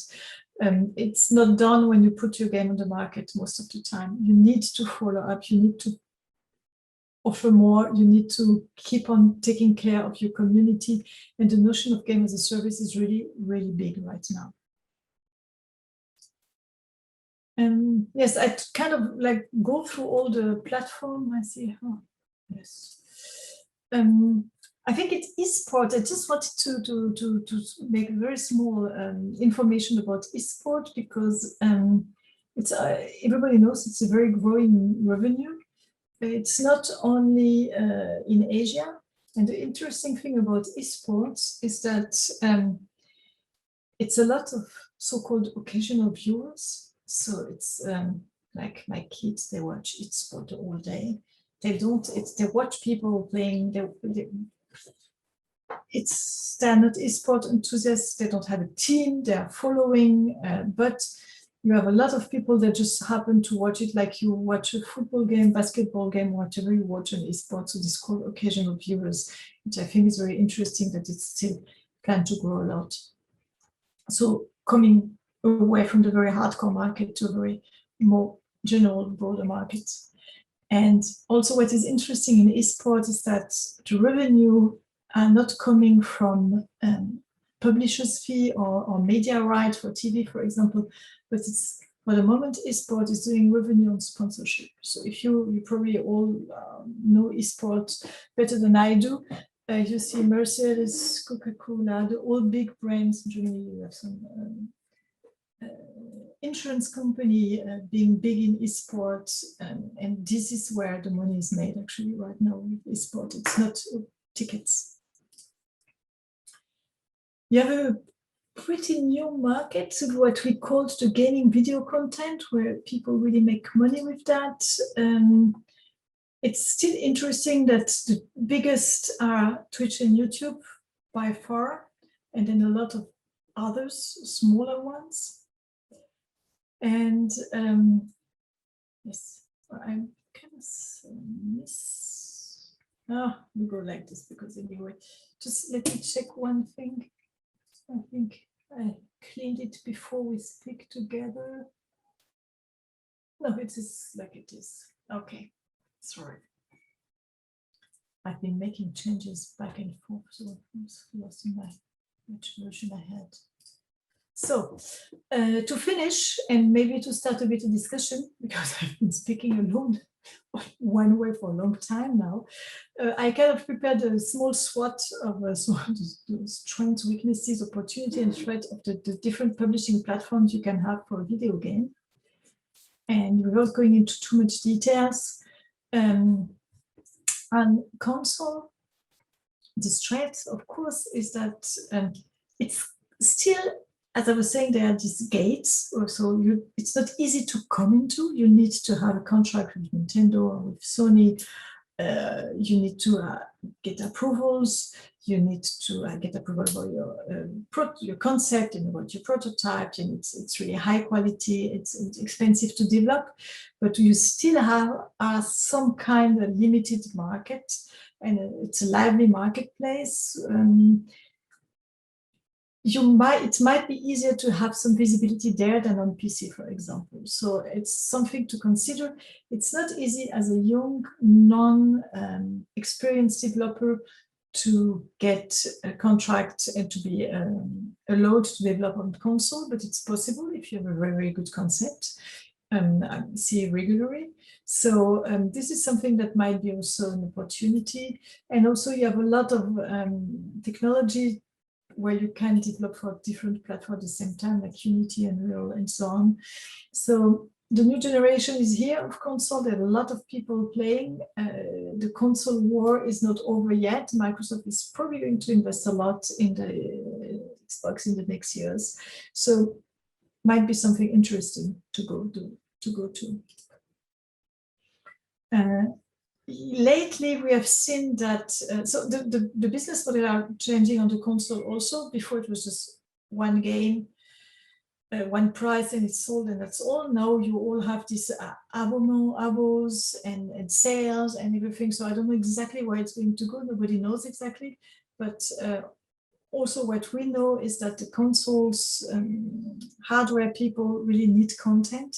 It's not done when you put your game on the market most of the time. You need to follow up, you need to offer more, you need to keep on taking care of your community. And the notion of game as a service is really, really big right now. Yes, I kind of like go through all the platform. I see. Oh, yes. I think it's esport. I just wanted to make very small information about esport because it's everybody knows it's a very growing revenue. It's not only in Asia. And the interesting thing about esports is that it's a lot of so-called occasional viewers. So it's like my kids, they watch esport all day. They watch people playing. They're not esport enthusiasts. They don't have a team. They are following, but you have a lot of people that just happen to watch it, like you watch a football game, basketball game, whatever you watch on esport. So this called occasional viewers, which I think is very interesting that it's still planned to grow a lot. So coming away from the very hardcore market to a very more general, broader market. And also what is interesting in esports is that the revenue are not coming from publishers' fee or media right for TV, for example, but it's, for the moment, esport is doing revenue on sponsorship. So if you probably all know esport better than I do, you see Mercedes, Coca-Cola, the all big brands in Germany. You have some insurance company being big in esports, and this is where the money is made actually right now with esport. It's not tickets. You have a pretty new market, what we called the gaming video content, where people really make money with that. It's still interesting that the biggest are Twitch and YouTube by far, and then a lot of others, smaller ones. And yes, I'm kind of miss. We go like this because anyway, just let me check one thing. I think I cleaned it before we speak together. No, it is like it is. Okay, sorry. I've been making changes back and forth, so I was lost in which version I had. So, to finish, and maybe to start a bit of discussion, because I've been speaking alone one way for a long time now, I kind of prepared a small SWOT of strengths, weaknesses, opportunity, and threat of the different publishing platforms you can have for a video game. And without going into too much details, on console, the strength, of course, is that it's still, as I was saying, there are these gates, so it's not easy to come into. You need to have a contract with Nintendo or with Sony. You need to get approvals. You need to get approval for your concept and about your prototype, and it's really high quality. It's expensive to develop, but you still have some kind of limited market, and it's a lively marketplace. It might be easier to have some visibility there than on PC, for example. So it's something to consider. It's not easy as a young, non-experienced developer to get a contract and to be allowed to develop on console, but it's possible if you have a very, very good concept. I see it regularly. So this is something that might be also an opportunity. And also you have a lot of technology where you can develop for different platforms at the same time, like Unity, Unreal, and so on. So the new generation is here of console. There are a lot of people playing. The console war is not over yet. Microsoft is probably going to invest a lot in the Xbox in the next years. So might be something interesting to go to. Lately, we have seen that, so the business model are changing on the console also. Before it was just one game, one price and it's sold and that's all. Now you all have this abos and sales and everything. So I don't know exactly where it's going to go. Nobody knows exactly. But also what we know is that the consoles, hardware people really need content.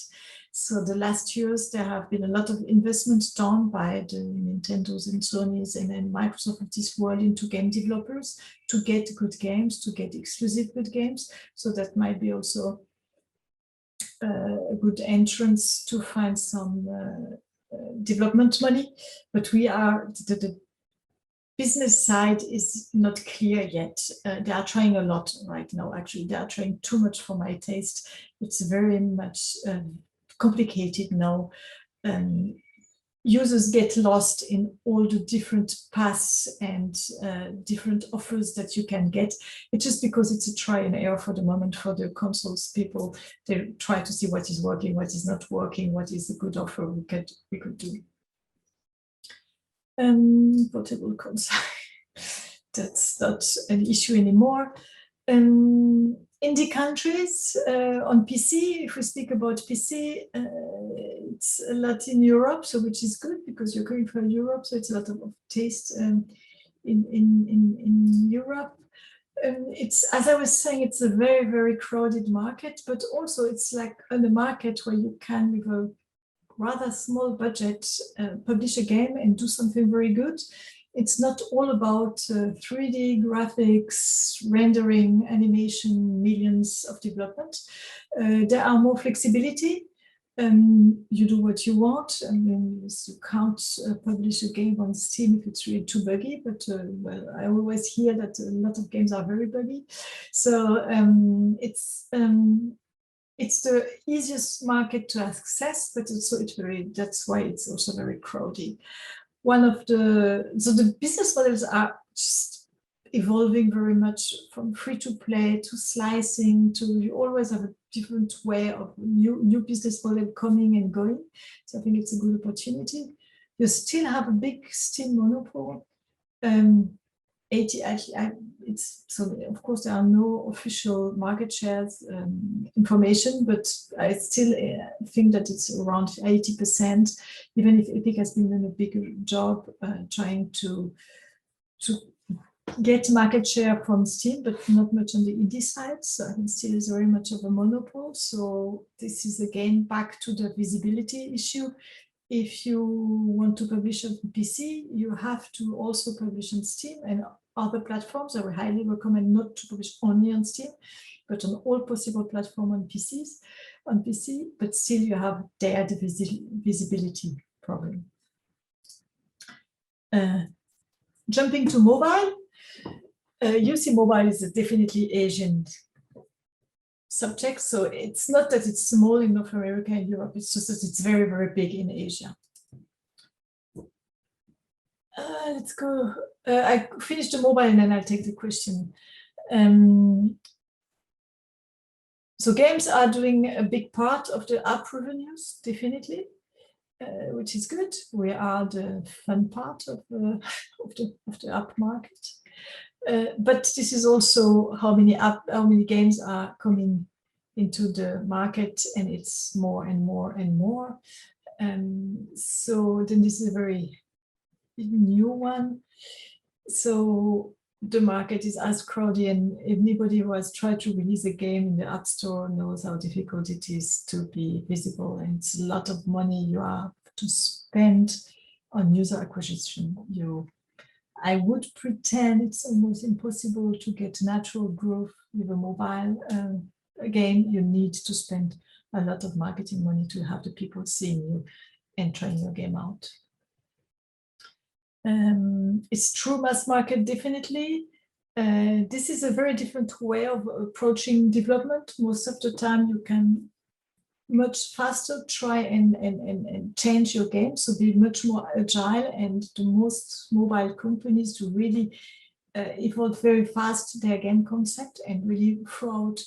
So the last years, there have been a lot of investments done by the Nintendos and Sonys and then Microsoft of this world into game developers to get good games, to get exclusive good games. So that might be also a good entrance to find some development money. But we are, the business side is not clear yet. They are trying a lot right now. Actually, they are trying too much for my taste. It's very much complicated now. Users get lost in all the different paths and different offers that you can get. It's just because it's a try and error for the moment for the consoles people. They try to see what is working, what is not working, what is a good offer we could do. Portable console. That's not an issue anymore. Indie countries on PC, if we speak about PC, it's a lot in Europe, so which is good because you're going for Europe, so it's a lot of taste in Europe. It's, as I was saying, it's a very, very crowded market, but also it's like on the market where you can, with a rather small budget, publish a game and do something very good. It's not all about 3D graphics, rendering, animation, millions of development. There are more flexibility. You do what you want. I mean, you can't publish a game on Steam if it's really too buggy, but well, I always hear that a lot of games are very buggy. So it's the easiest market to access, but also that's why it's also very crowded. So the business models are just evolving very much from free to play to slicing to, you always have a different way of new business model coming and going. So I think it's a good opportunity. You still have a big Steam monopoly. So of course there are no official market shares information, but I still think that it's around 80%, even if Epic has been doing a bigger job trying to get market share from Steam, but not much on the indie side. So I think still is very much of a monopoly. So this is again back to the visibility issue. If you want to publish on PC, you have to also publish on Steam and other platforms. I would highly recommend not to publish only on Steam, but on all possible platforms on PC, but still you have there the visibility problem. Jumping to mobile, UC mobile is a definitely Asian subject. So it's not that it's small in North America and Europe, it's just that it's very, very big in Asia. Let's go. I finished the mobile and then I'll take the question. So games are doing a big part of the app revenues, definitely, which is good. We are the fun part of the app market. But this is also how many games are coming into the market, and it's more and more and more. So then this is a very new one. So the market is as crowded, and anybody who has tried to release a game in the App Store knows how difficult it is to be visible, and it's a lot of money you have to spend on user acquisition. I would pretend it's almost impossible to get natural growth with a mobile game. You need to spend a lot of marketing money to have the people seeing you. and trying your game out. It's true mass market, definitely. This is a very different way of approaching development. Most of the time you can much faster try and change your game, so be much more agile, and the most mobile companies do really evolve very fast their game concept and really throw out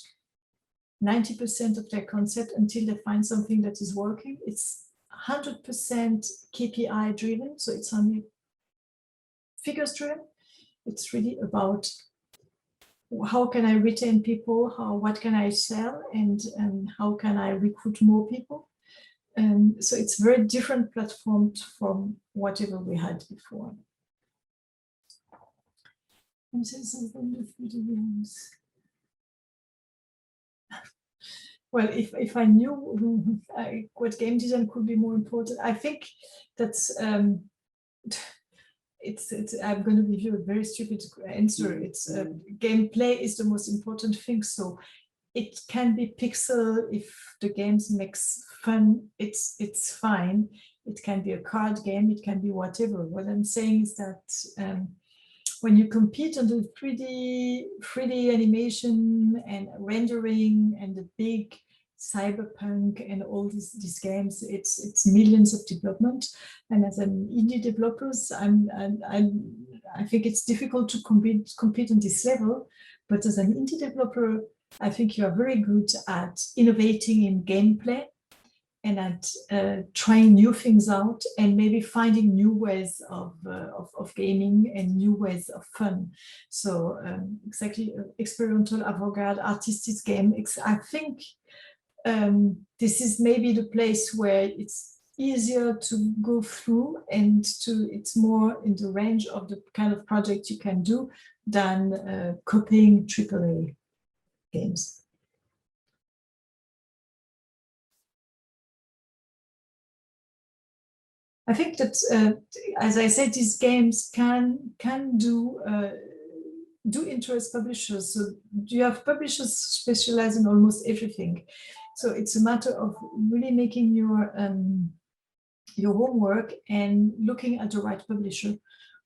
90% of their concept until they find something that is working. It's 100% KPI driven, so it's only figures driven. It's really about how can I retain people, what can I sell, and how can I recruit more people. So it's a very different platform from whatever we had before. I'm saying something with videos. Well, if I knew what game design could be more important, I think that's I'm going to give you a very stupid answer. It's gameplay is the most important thing. So it can be pixel if the games makes fun. It's fine. It can be a card game. It can be whatever. What I'm saying is that when you compete on the 3D animation and rendering and the big cyberpunk and all these games, it's millions of development. And as an indie developers, I think it's difficult to compete on this level. But as an indie developer, I think you are very good at innovating in gameplay and at trying new things out and maybe finding new ways of gaming and new ways of fun. So exactly, experimental, avant-garde, artistic game. I think this is maybe the place where it's easier to go through, and it's more in the range of the kind of project you can do than copying AAA games. I think that, as I said, these games can do interest publishers. So you have publishers specialize in almost everything. So it's a matter of really making your homework and looking at the right publisher,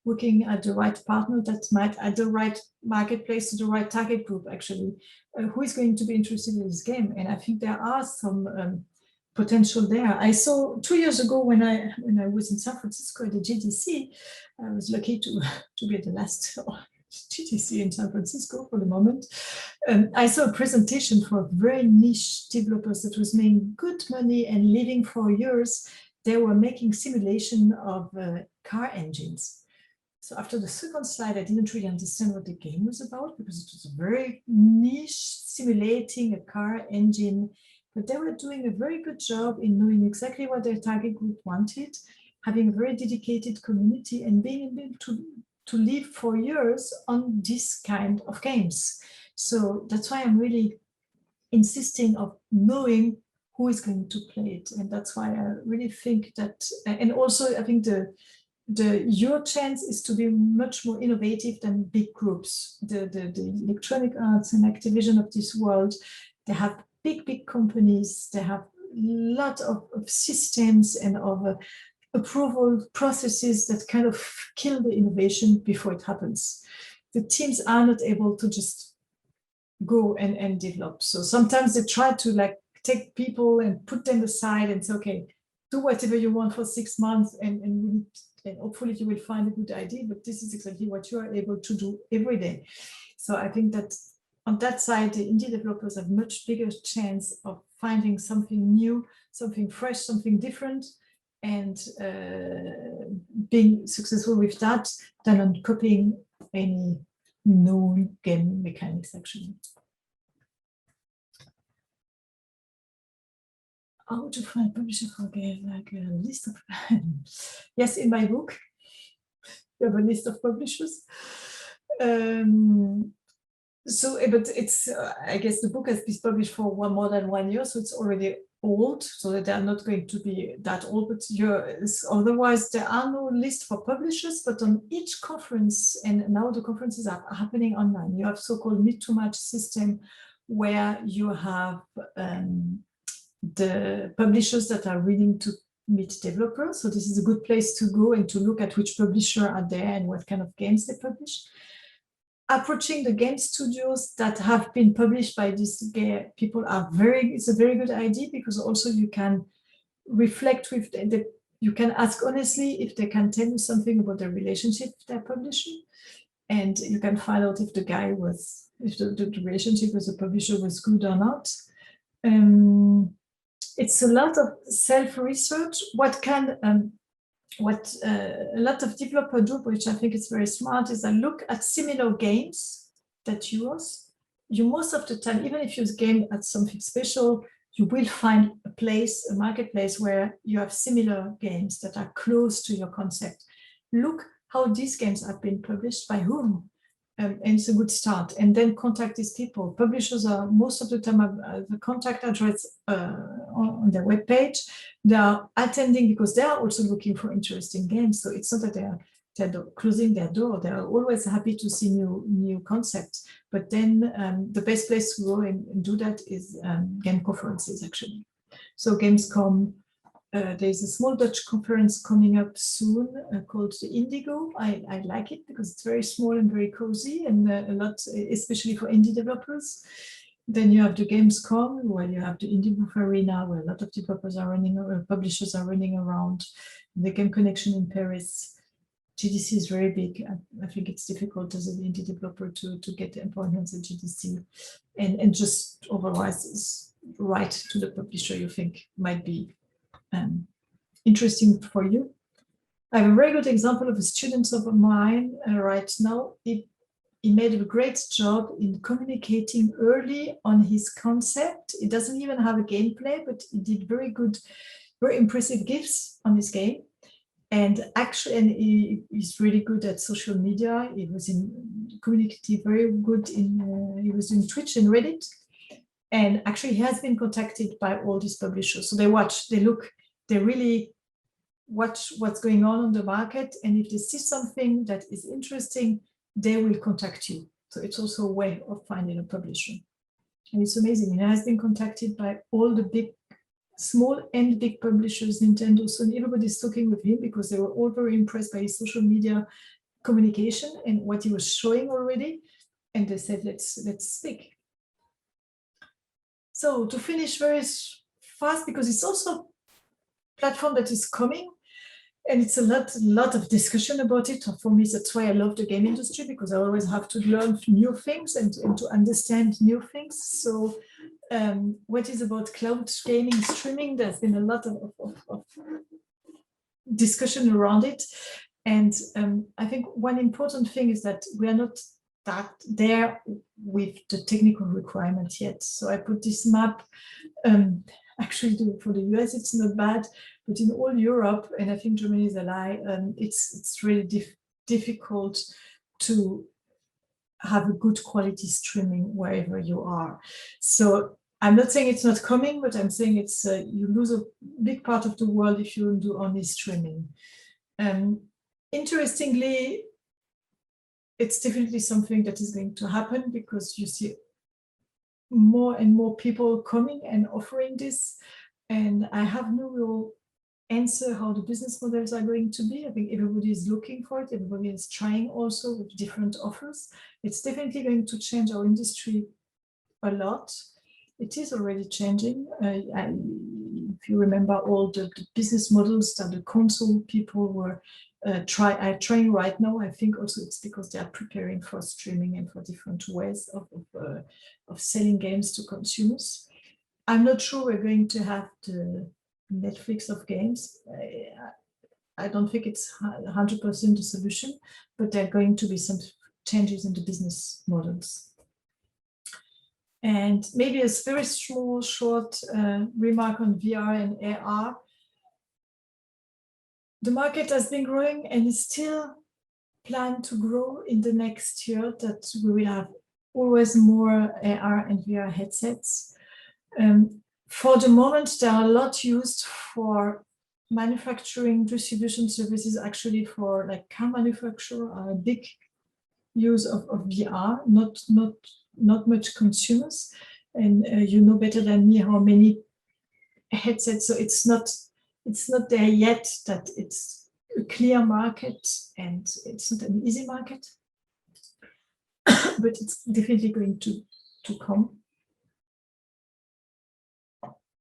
looking at the right partner that might, at the right marketplace, to the right target group, actually, who is going to be interested in this game. And I think there are some potential there. I saw 2 years ago when I was in San Francisco at the GDC, I was lucky to be at the last GDC in San Francisco for the moment. I saw a presentation for very niche developers that was making good money and living for years. They were making simulation of car engines. So after the second slide, I didn't really understand what the game was about, because it was a very niche simulating a car engine. But they were doing a very good job in knowing exactly what their target group wanted, having a very dedicated community, and being able to live for years on this kind of games. So that's why I'm really insisting of knowing who is going to play it. And that's why I really think that, and also I think your chance is to be much more innovative than big groups. The Electronic Arts and Activision of this world, they have big companies, they have a lot of systems and of approval processes that kind of kill the innovation before it happens. The teams are not able to just go and develop. So sometimes they try to take people and put them aside and say, okay, do whatever you want for 6 months and hopefully you will find a good idea, but this is exactly what you are able to do every day. So I think that on that side, the indie developers have much bigger chance of finding something new, something fresh, something different, and being successful with that than on copying any known game mechanics, actually. How to find publisher for game, like a list of yes, in my book you have a list of publishers. So, but it's I guess the book has been published for more than 1 year, so it's already old, so that they are not going to be that old, but otherwise there are no list for publishers. But on each conference, and now the conferences are happening online, you have so-called meet-to-match system, where you have the publishers that are willing to meet developers. So this is a good place to go and to look at which publisher are there and what kind of games they publish. Approaching the game studios that have been published by these people it's a very good idea, because also you can reflect with you can ask honestly if they can tell you something about their relationship with their publisher, and you can find out if the relationship with the publisher was good or not. It's a lot of self-research. What a lot of developers do, which I think is very smart, is I look at similar games that you most of the time, even if you game at something special, you will find a marketplace where you have similar games that are close to your concept. Look how these games have been published, by whom, and it's a good start. And then contact these people. Publishers are most of the time have the contact address on their webpage. They are attending because they are also looking for interesting games. So it's not that they're closing their door. They are always happy to see new concepts. But then the best place to go and do that is game conferences, actually. So Gamescom. There's a small Dutch conference coming up soon called the Indigo. I like it because it's very small and very cozy, and a lot, especially for indie developers. Then you have the Gamescom, where you have the Indie Booth Arena, where a lot of developers are running, or publishers are running around. The Game Connection in Paris. GDC is very big. I think it's difficult as an indie developer to get appointments at GDC, and just otherwise write to the publisher you think might be interesting for you. I have a very good example of a student of mine right now. He made a great job in communicating early on his concept. He doesn't even have a gameplay, but he did very good, very impressive GIFs on his game. And actually, he's really good at social media. He was in communicative, very good he was in Twitch and Reddit. And actually, he has been contacted by all these publishers. So they watch, they look, they really watch what's going on the market. And if they see something that is interesting, they will contact you. So it's also a way of finding a publisher. And it's amazing. He has been contacted by all the big, small and big publishers, Nintendo, Sony, everybody's talking with him because they were all very impressed by his social media communication and what he was showing already. And they said, let's speak. So to finish very fast, because it's also a platform that is coming, and it's a lot of discussion about it. For me, that's why I love the game industry, because I always have to learn new things and to understand new things. So what is about cloud gaming streaming? There's been a lot of discussion around it. And I think one important thing is that we are not that there with the technical requirements yet. So I put this map, actually for the US, it's not bad, but in all Europe, and I think Germany is a lie, it's really difficult to have a good quality streaming wherever you are. So I'm not saying it's not coming, but I'm saying it's you lose a big part of the world if you do only streaming. Interestingly, it's definitely something that is going to happen because you see more and more people coming and offering this. And I have no real answer how the business models are going to be. I think everybody is looking for it. Everybody is trying also with different offers. It's definitely going to change our industry a lot. It is already changing. If you remember all the business models that the console people were trying right now, I think also it's because they are preparing for streaming and for different ways of selling games to consumers. I'm not sure we're going to have the Netflix of games. I don't think it's 100% the solution, but there are going to be some changes in the business models. And maybe a very small, short remark on VR and AR. The market has been growing and is still planned to grow in the next year, that we will have always more AR and VR headsets. For the moment, they are a lot used for manufacturing, distribution services, actually for like car manufacturer are a big use of VR, not much consumers. And you know better than me how many headsets, so it's not it's not there yet that it's a clear market, and it's not an easy market, but it's definitely going to come.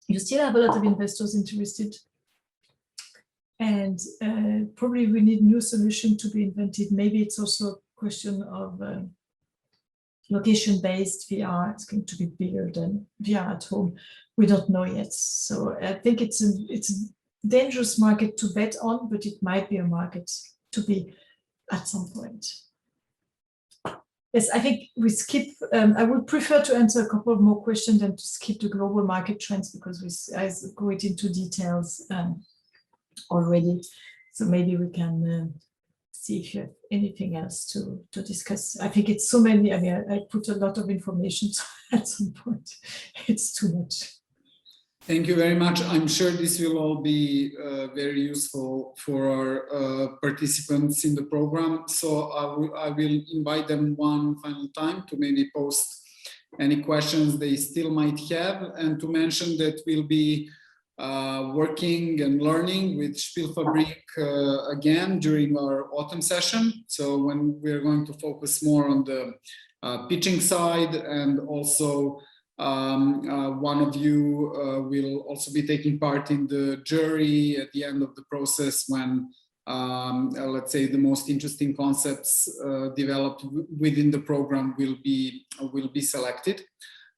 You still have a lot of investors interested, and probably we need new solution to be invented. Maybe it's also a question of location-based VR. It's going to be bigger than VR at home. We don't know yet. So I think it's a dangerous market to bet on, but it might be a market to be at some point. Yes, I think we skip, I would prefer to answer a couple of more questions than to skip the global market trends, because I go into details already. So maybe we can see if you have anything else to discuss. I think it's so many, I mean, I put a lot of information, so at some point it's too much. Thank you very much. I'm sure this will all be very useful for our participants in the program. So I will invite them one final time to maybe post any questions they still might have, and to mention that we'll be working and learning with SpielFabrique again during our autumn session. So when we're going to focus more on the pitching side, and also one of you will also be taking part in the jury at the end of the process, when let's say the most interesting concepts developed within the program will be selected.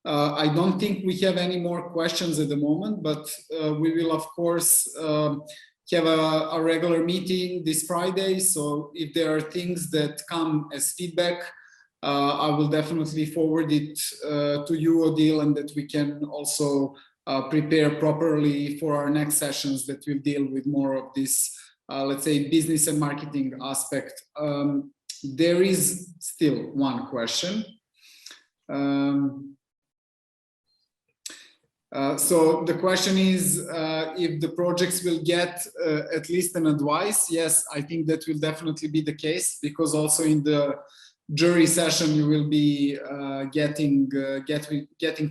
I don't think we have any more questions at the moment, but we will of course have a regular meeting this Friday. So if there are things that come as feedback, I will definitely forward it to you, Odile, and that we can also prepare properly for our next sessions that will deal with more of this, let's say, business and marketing aspect. There is still one question. So the question is if the projects will get at least an advice. Yes, I think that will definitely be the case, because also in the jury session you will be getting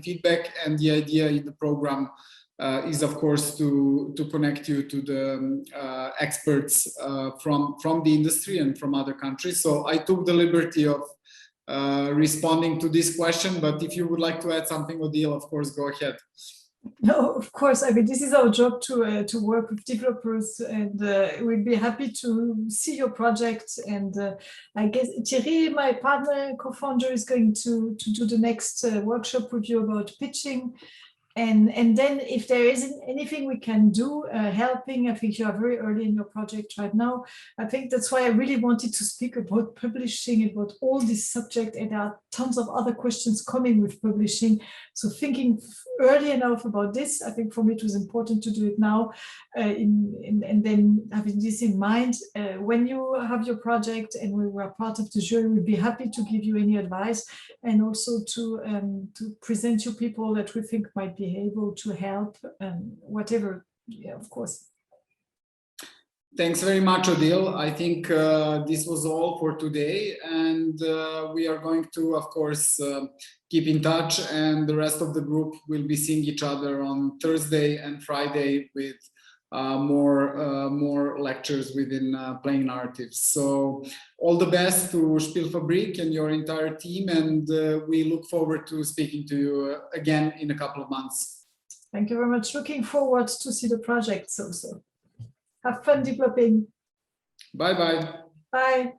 feedback, and the idea in the program is of course to connect you to the experts from the industry and from other countries. So I took the liberty of responding to this question, but if you would like to add something, Odile, of course, go ahead. No, of course. I mean, this is our job to work with developers, and we'd be happy to see your project. And I guess Thierry, my partner, co-founder, is going to do the next workshop with you about pitching. And then if there isn't anything we can do helping, I think you are very early in your project right now. I think that's why I really wanted to speak about publishing, about all this subject, and there are tons of other questions coming with publishing. So thinking early enough about this, I think for me it was important to do it now, and then having this in mind, when you have your project and we were part of the jury, we'd be happy to give you any advice, and also to present you people that we think might be able to help, whatever, yeah, of course. Thanks very much, Odile. I think this was all for today, and we are going to, of course, keep in touch, and the rest of the group will be seeing each other on Thursday and Friday with more lectures within playing narratives. So all the best to SpielFabrique and your entire team, and we look forward to speaking to you again in a couple of months. Thank you very much. Looking forward to see the projects also. Have fun developing. Bye-bye. Bye.